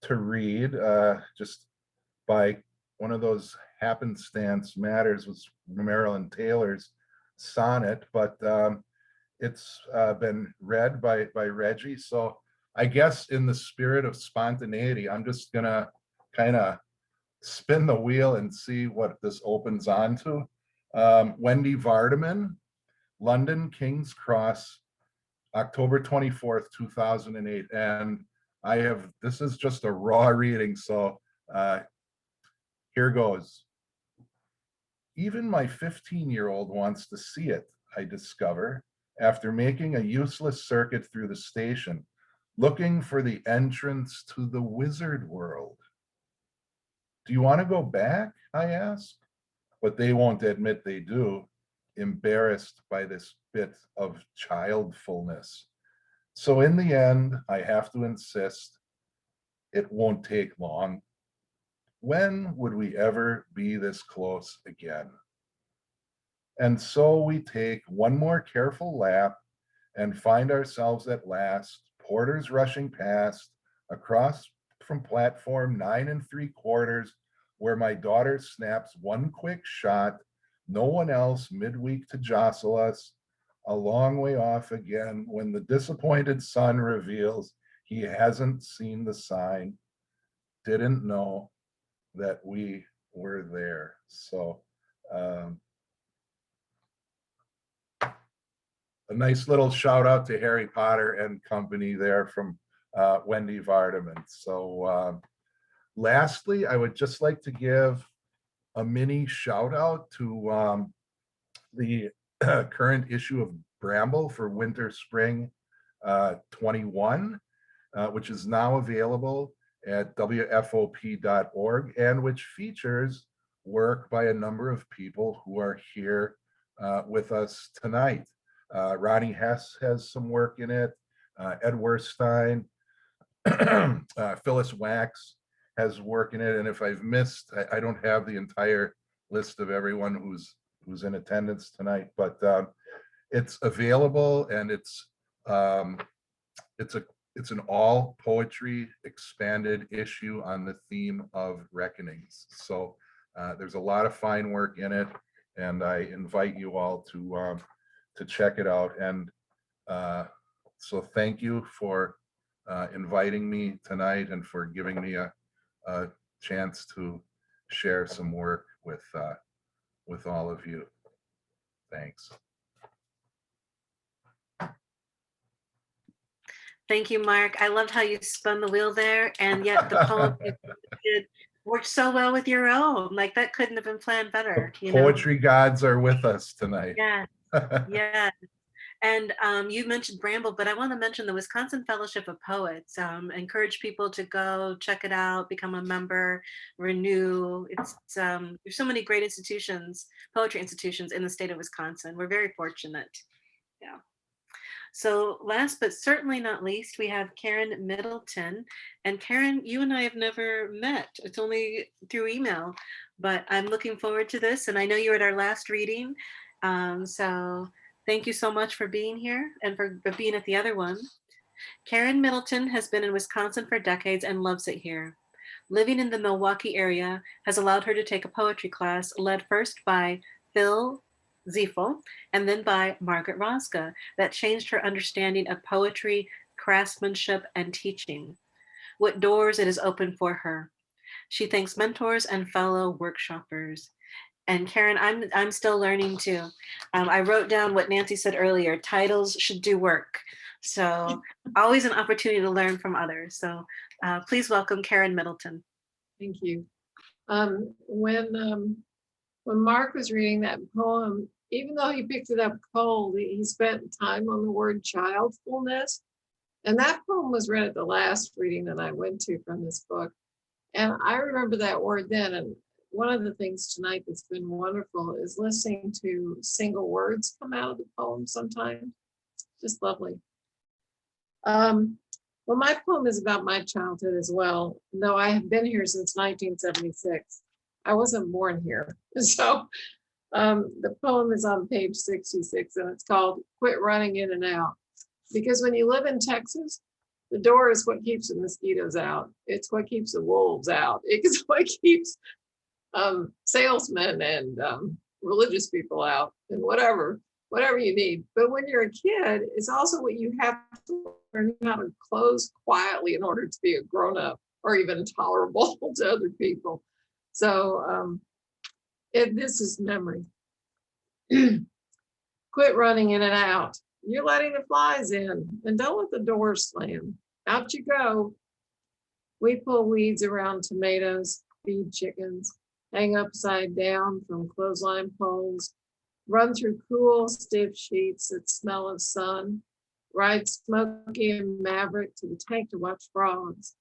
to read, just by one of those happenstance matters, was Marilyn Taylor's sonnet, but it's been read by Reggie. So I guess in the spirit of spontaneity, I'm just gonna kind of spin the wheel and see what this opens on to. Wendy Vardaman London, King's Cross, October 24th, 2008. And this is just a raw reading, so here goes. Even my 15-year-old wants to see it, I discover, after making a useless circuit through the station, looking for the entrance to the wizard world. Do you want to go back? I ask, but they won't admit they do, embarrassed by this bit of childfulness. So in the end, I have to insist, it won't take long. When would we ever be this close again? And so we take one more careful lap and find ourselves at last, porters rushing past, across from platform 9 3/4, where my daughter snaps one quick shot, no one else midweek to jostle us, a long way off again when the disappointed son reveals he hasn't seen the sign, didn't know that we were there. So a nice little shout out to Harry Potter and company there from Wendy Vardaman. So lastly, I would just like to give a mini shout out to the current issue of Bramble for winter spring 21, which is now available at wfop.org, and which features work by a number of people who are here with us tonight. Ronnie Hess has some work in it. Ed Werstein, Phyllis Wax has work in it. And if I've missed, I don't have the entire list of everyone who's in attendance tonight, but it's available, and it's an all poetry expanded issue on the theme of reckonings. So there's a lot of fine work in it, and I invite you all to check it out. And so thank you for inviting me tonight and for giving me a chance to share some work with all of you. Thanks. Thank you, Mark. I loved how you spun the wheel there, and yet the poem you did worked so well with your own. Like, that couldn't have been planned better. The poetry gods are with us tonight. Yeah, yeah. And you mentioned Bramble, but I want to mention the Wisconsin Fellowship of Poets. Encourage people to go check it out, become a member, renew. It's there's so many great institutions, poetry institutions in the state of Wisconsin. We're very fortunate. Yeah. So last but certainly not least, we have Karen Middleton. And Karen, you and I have never met. It's only through email, but I'm looking forward to this. And I know you were at our last reading. So thank you so much for being here and for being at the other one. Karen Middleton has been in Wisconsin for decades and loves it here. Living in the Milwaukee area has allowed her to take a poetry class led first by Phil Ziefel and then by Margaret Rozga that changed her understanding of poetry, craftsmanship, and teaching. What doors it has opened for her. She thanks mentors and fellow workshoppers. And Karen, I'm still learning too. I wrote down what Nancy said earlier, titles should do work. So always an opportunity to learn from others. So please welcome Karen Middleton. Thank you. When Mark was reading that poem, even though he picked it up cold, he spent time on the word childfulness. And that poem was read at the last reading that I went to from this book. And I remember that word then. And one of the things tonight that's been wonderful is listening to single words come out of the poem sometimes. Just lovely. Well, my poem is about my childhood as well, though I have been here since 1976. I wasn't born here. So the poem is on page 66, and it's called Quit Running In and Out. Because when you live in Texas, the door is what keeps the mosquitoes out. It's what keeps the wolves out. It's what keeps salesmen and religious people out, and whatever you need. But when you're a kid, it's also what you have to learn how to close quietly in order to be a grown-up or even tolerable to other people. So this is memory. Quit running in and out. You're letting the flies in, and don't let the doors slam. Out you go. We pull weeds around tomatoes, feed chickens, hang upside down from clothesline poles, run through cool, stiff sheets that smell of sun, ride Smokey and Maverick to the tank to watch frogs,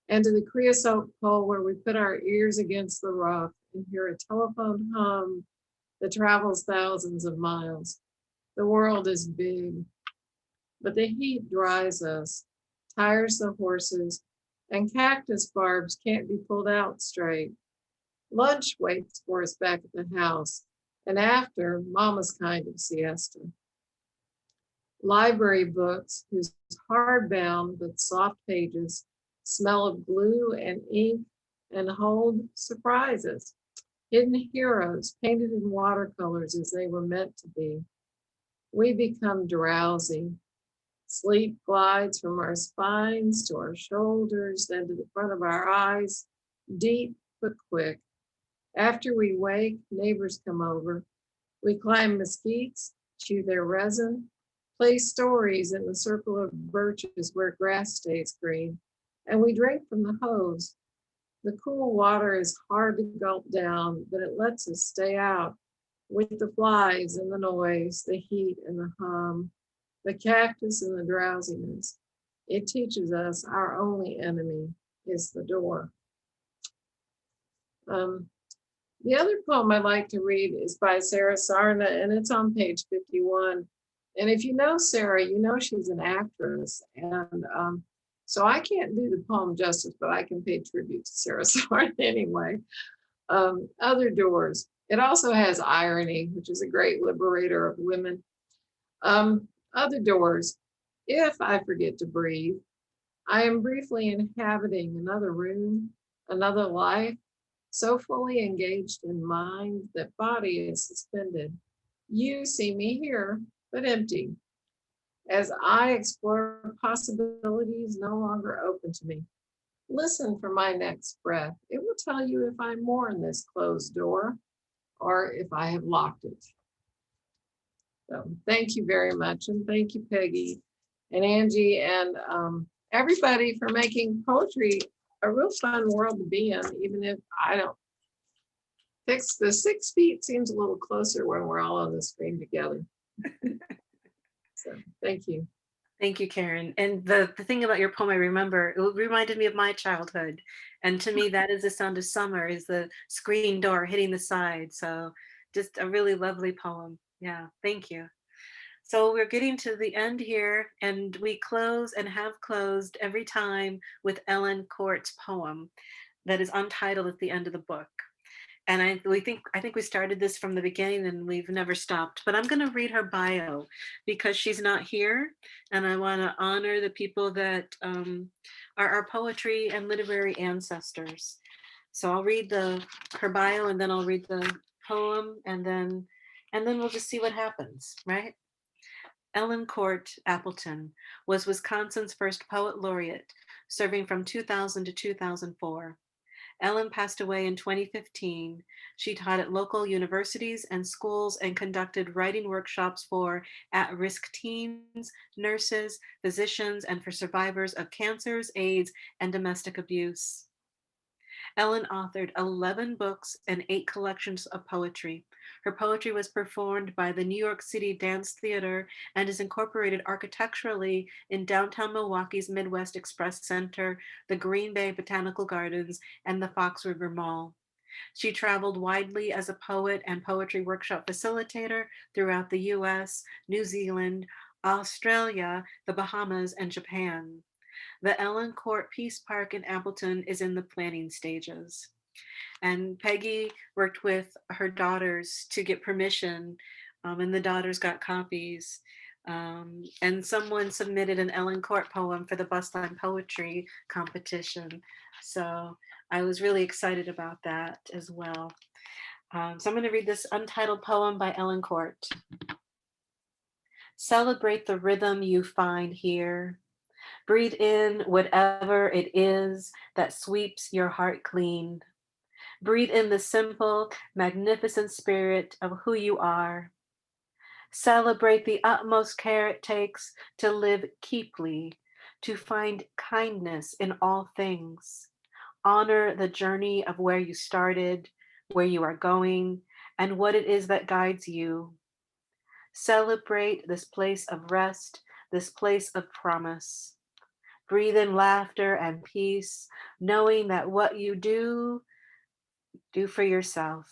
and to the creosote pole where we put our ears against the rough and hear a telephone hum that travels thousands of miles. The world is big, but the heat dries us, tires the horses, and cactus barbs can't be pulled out straight. Lunch waits for us back at the house, and after, Mama's kind of siesta. Library books whose hardbound but soft pages smell of glue and ink and hold surprises. Hidden heroes painted in watercolors as they were meant to be. We become drowsy. Sleep glides from our spines to our shoulders, then to the front of our eyes, deep but quick. After we wake, neighbors come over. We climb mesquites, chew their resin, play stories in the circle of birches where grass stays green, and we drink from the hose. The cool water is hard to gulp down, but it lets us stay out with the flies and the noise, the heat and the hum, the cactus and the drowsiness. It teaches us our only enemy is the door. The other poem I like to read is by Sarah Sarna, and it's on page 51. And if you know Sarah, you know she's an actress. And so I can't do the poem justice, but I can pay tribute to Sarah Sarna anyway. Other doors. It also has irony, which is a great liberator of women. Other doors. If I forget to breathe, I am briefly inhabiting another room, another life, so fully engaged in mind that body is suspended. You see me here, but empty. As I explore possibilities no longer open to me. Listen for my next breath. It will tell you if I mourn this closed door or if I have locked it. So thank you very much. And thank you, Peggy and Angie and everybody for making poetry a real fun world to be in, even if I don't fix the 6 feet seems a little closer when we're all on the screen together. So thank you. Thank you, Karen. And the thing about your poem, I remember, it reminded me of my childhood. And to me, that is the sound of summer, is the screen door hitting the side. So just a really lovely poem. Yeah, thank you. So we're getting to the end here, and we close and have closed every time with Ellen Court's poem that is untitled at the end of the book. And I think we started this from the beginning and we've never stopped, but I'm going to read her bio because she's not here. And I want to honor the people that are our poetry and literary ancestors. So I'll read her bio and then I'll read the poem and then we'll just see what happens, right? Ellen Court Appleton was Wisconsin's first poet laureate, serving from 2000 to 2004. Ellen passed away in 2015. She taught at local universities and schools and conducted writing workshops for at-risk teens, nurses, physicians, and for survivors of cancers, AIDS, and domestic abuse. Ellen authored 11 books and 8 collections of poetry. Her poetry was performed by the New York City Dance Theater and is incorporated architecturally in downtown Milwaukee's Midwest Express Center, the Green Bay Botanical Gardens, and the Fox River Mall. She traveled widely as a poet and poetry workshop facilitator throughout the US, New Zealand, Australia, the Bahamas, and Japan. The Ellen Court Peace Park in Appleton is in the planning stages. And Peggy worked with her daughters to get permission, and the daughters got copies. And someone submitted an Ellen Court poem for the Bustline Poetry competition. So I was really excited about that as well. So I'm going to read this untitled poem by Ellen Court. Celebrate the rhythm you find here. Breathe in whatever it is that sweeps your heart clean. Breathe in the simple, magnificent spirit of who you are. Celebrate the utmost care it takes to live keeply, to find kindness in all things. Honor the journey of where you started, where you are going, and what it is that guides you. Celebrate this place of rest, this place of promise. Breathe in laughter and peace, knowing that what you do for yourself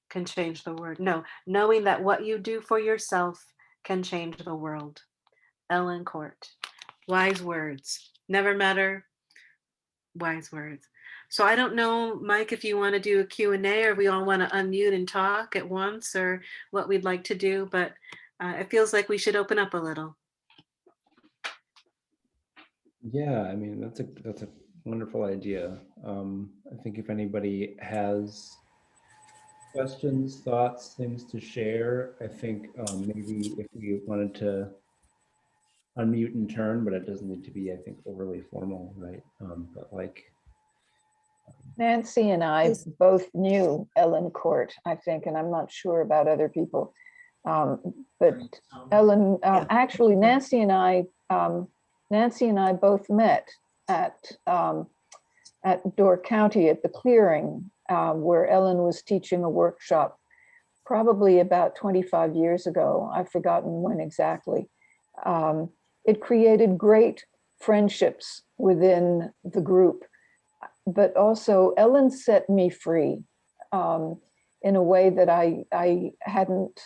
can change the world. No, knowing that what you do for yourself can change the world. Ellen Court. Wise words. Never matter. Wise words. So I don't know, Mike, if you want to do a Q&A or we all want to unmute and talk at once or what we'd like to do, but it feels like we should open up a little. Yeah, I mean, that's a wonderful idea. I think if anybody has questions, thoughts, things to share, I think maybe if we wanted to unmute in turn, but it doesn't need to be, I think, overly formal, right? But like Nancy and I both knew Ellen Court, I think, and I'm not sure about other people. But Ellen, actually, Nancy and I both met at Door County at the clearing, where Ellen was teaching a workshop, probably about 25 years ago. I've forgotten when exactly. It created great friendships within the group, but also Ellen set me free in a way that I hadn't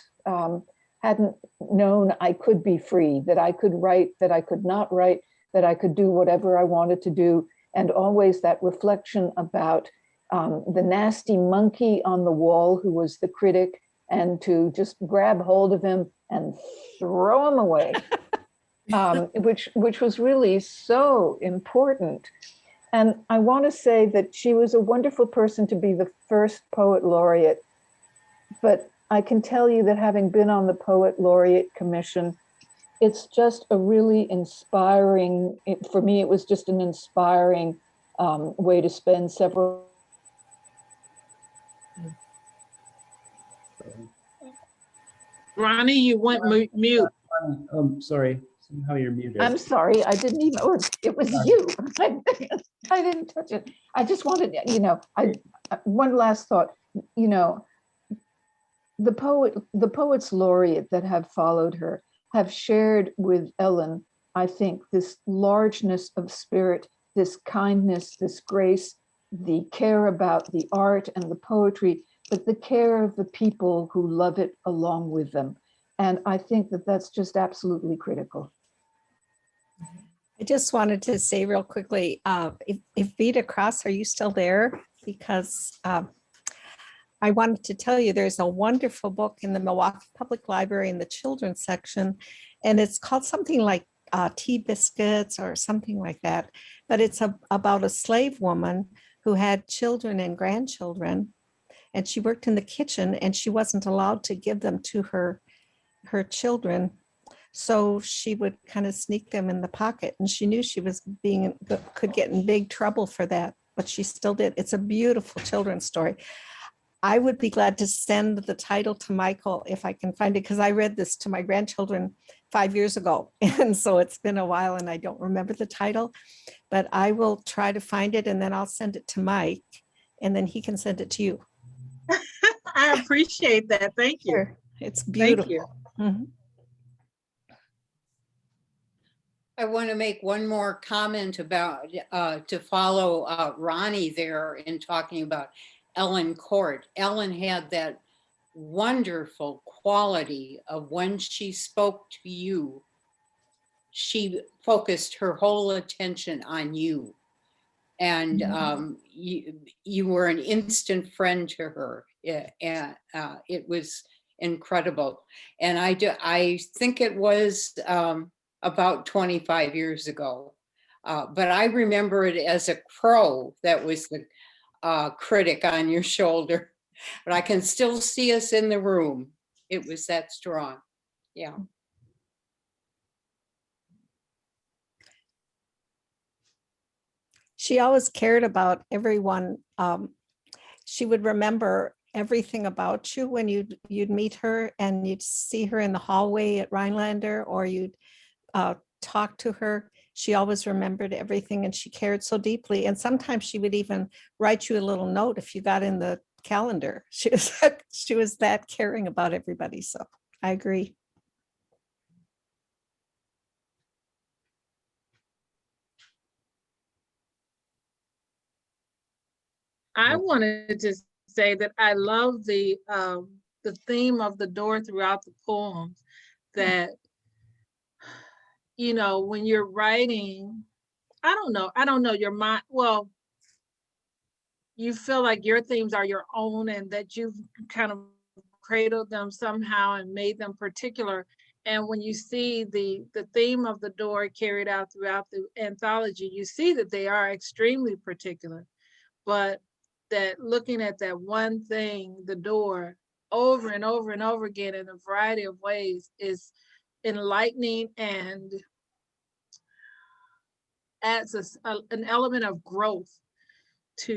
known I could be free, that I could write, that I could not write, that I could do whatever I wanted to do. And always that reflection about the nasty monkey on the wall who was the critic, and to just grab hold of him and throw him away, which was really so important. And I want to say that she was a wonderful person to be the first poet laureate, but I can tell you that having been on the Poet Laureate Commission, it's just a really inspiring, for me, it was just an inspiring way to spend several. Ronnie, you went mute. Sorry, somehow you're muted. I'm sorry, I didn't even, it was you. I didn't touch it. I just wanted, one last thought, the poets laureate that have followed her have shared with Ellen, I think, this largeness of spirit, this kindness, this grace, the care about the art and the poetry, but the care of the people who love it along with them. And I think that that's just absolutely critical. I just wanted to say real quickly, if vidacross, are you still there? Because I wanted to tell you there's a wonderful book in the Milwaukee Public Library in the children's section, and it's called something like Tea Biscuits or something like that. But it's about a slave woman who had children and grandchildren, and she worked in the kitchen and she wasn't allowed to give them to her children. So she would kind of sneak them in the pocket, and she knew she was could get in big trouble for that, but she still did. It's a beautiful children's story. I would be glad to send the title to Michael if I can find it, because I read this to my grandchildren 5 years ago. And so it's been a while and I don't remember the title, but I will try to find it and then I'll send it to Mike and then he can send it to you. I appreciate that. Thank you. Sure. It's beautiful. Thank you. Mm-hmm. I want to make one more comment about to follow Ronnie there in talking about Ellen Court. Ellen had that wonderful quality of when she spoke to you, she focused her whole attention on you. And you were an instant friend to her. And it was incredible. And I think it was about 25 years ago. But I remember it as a crow that was the critic on your shoulder. But I can still see us in the room. It was that strong. Yeah. She always cared about everyone. She would remember everything about you when you'd meet her and you'd see her in the hallway at Rhinelander, or you'd talk to her. She always remembered everything and she cared so deeply. And sometimes she would even write you a little note if you got in the calendar. She was that caring about everybody. So I agree. I wanted to say that I love the theme of the door throughout the poem, that, you know, when you're writing, I don't know your mind, well, you feel like your themes are your own and that you've kind of cradled them somehow and made them particular. And when you see the theme of the door carried out throughout the anthology, you see that they are extremely particular, but that looking at that one thing, the door, over and over and over again in a variety of ways is enlightening and adds an element of growth to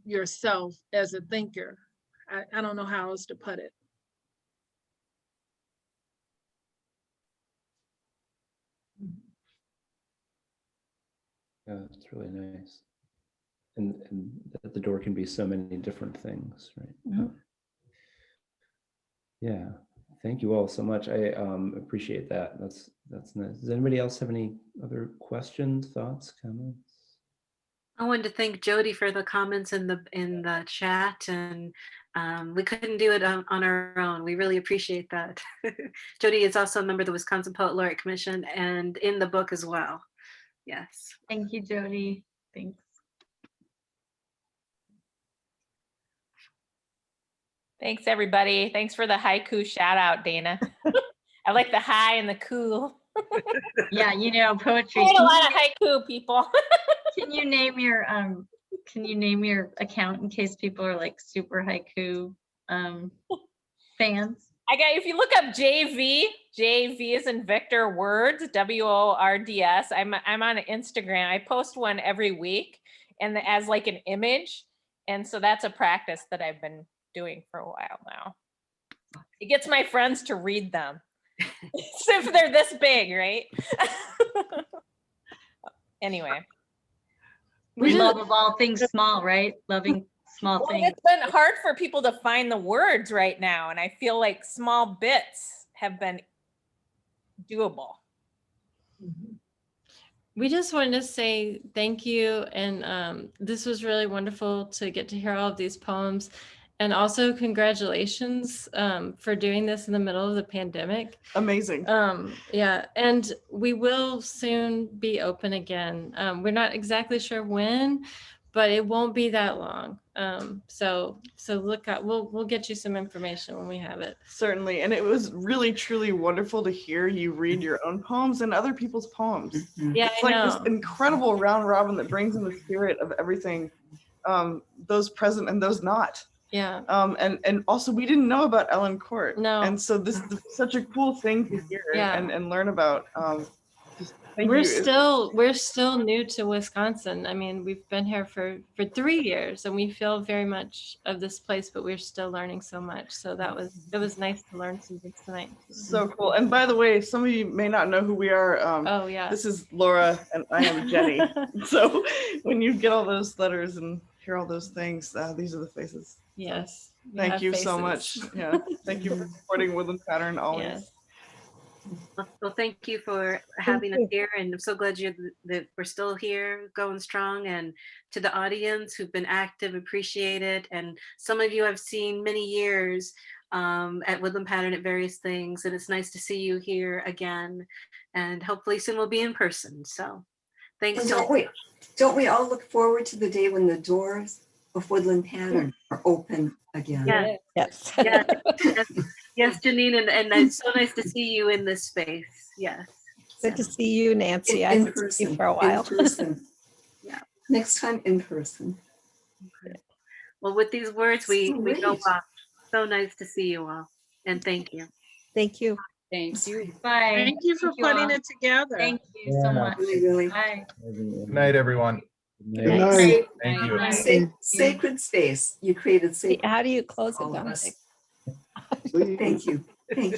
yourself as a thinker. I don't know how else to put it. Yeah, it's really nice. And that the door can be so many different things, right? Mhm. Yeah, thank you all so much. I appreciate that. That's nice. Does anybody else have any other questions, thoughts, comments? I wanted to thank Jody for the comments in the chat, and we couldn't do it on our own. We really appreciate that. Jody is also a member of the Wisconsin Poet Laureate Commission and in the book as well. Yes. Thank you, Jody. Thanks. Thanks, everybody. Thanks for the haiku shout out, Dana. I like the high and the cool. Yeah, you know, poetry. I a lot of haiku, people. Can you name your account in case people are like super haiku fans? I got, if you look up JV is in Victor Words, WORDS. I'm on Instagram. I post one every week and as like an image. And so that's a practice that I've been doing for a while now. It gets my friends to read them. So if they're this big, right? Anyway. We love of all things small, right? Loving small things. It's been hard for people to find the words right now. And I feel like small bits have been doable. We just wanted to say thank you. And this was really wonderful to get to hear all of these poems. And also congratulations for doing this in the middle of the pandemic. Amazing. Yeah, and we will soon be open again. We're not exactly sure when, but it won't be that long. So look out, we'll get you some information when we have it. Certainly. And it was really, truly wonderful to hear you read your own poems and other people's poems. Yeah, it's like this incredible round robin that brings in the spirit of everything, those present and those not. Yeah. And also we didn't know about Ellen Court. No. And so this is such a cool thing to hear and learn about. We're still new to Wisconsin. I mean, we've been here for 3 years and we feel very much of this place, but we're still learning so much. So it was nice to learn something tonight. So cool. And by the way, some of you may not know who we are. Oh yeah. This is Laura and I am Jenny. So when you get all those letters and hear all those things, these are the faces. Yes. Thank you so much. Yeah. Thank you for supporting Woodland Pattern always. Yes. Well, thank you for having us here, and I'm so glad that we're still here, going strong. And to the audience who've been active, appreciate it. And some of you I've seen many years at Woodland Pattern at various things, and it's nice to see you here again. And hopefully soon we'll be in person. So thanks. Don't we all look forward to the day when the doors of Woodland Pattern are open again? Yeah. Yes. Yes. Yes, Janine, and it's so nice to see you in this space. Yes. Good to see you, Nancy. I In haven't seen you person. for a while. In person. Yeah. Next time in person. Well, with these words, we Great. go off. So nice to see you all, and thank you. Thank you. Thank you. Bye. Thank you for putting all. it together. Thank you so much. Really, really. Bye. Good night, everyone. Good night. Thank you. Sacred space. You created sacred. How do you close all it, of us. Dominic? Please. Thank you. Thank you.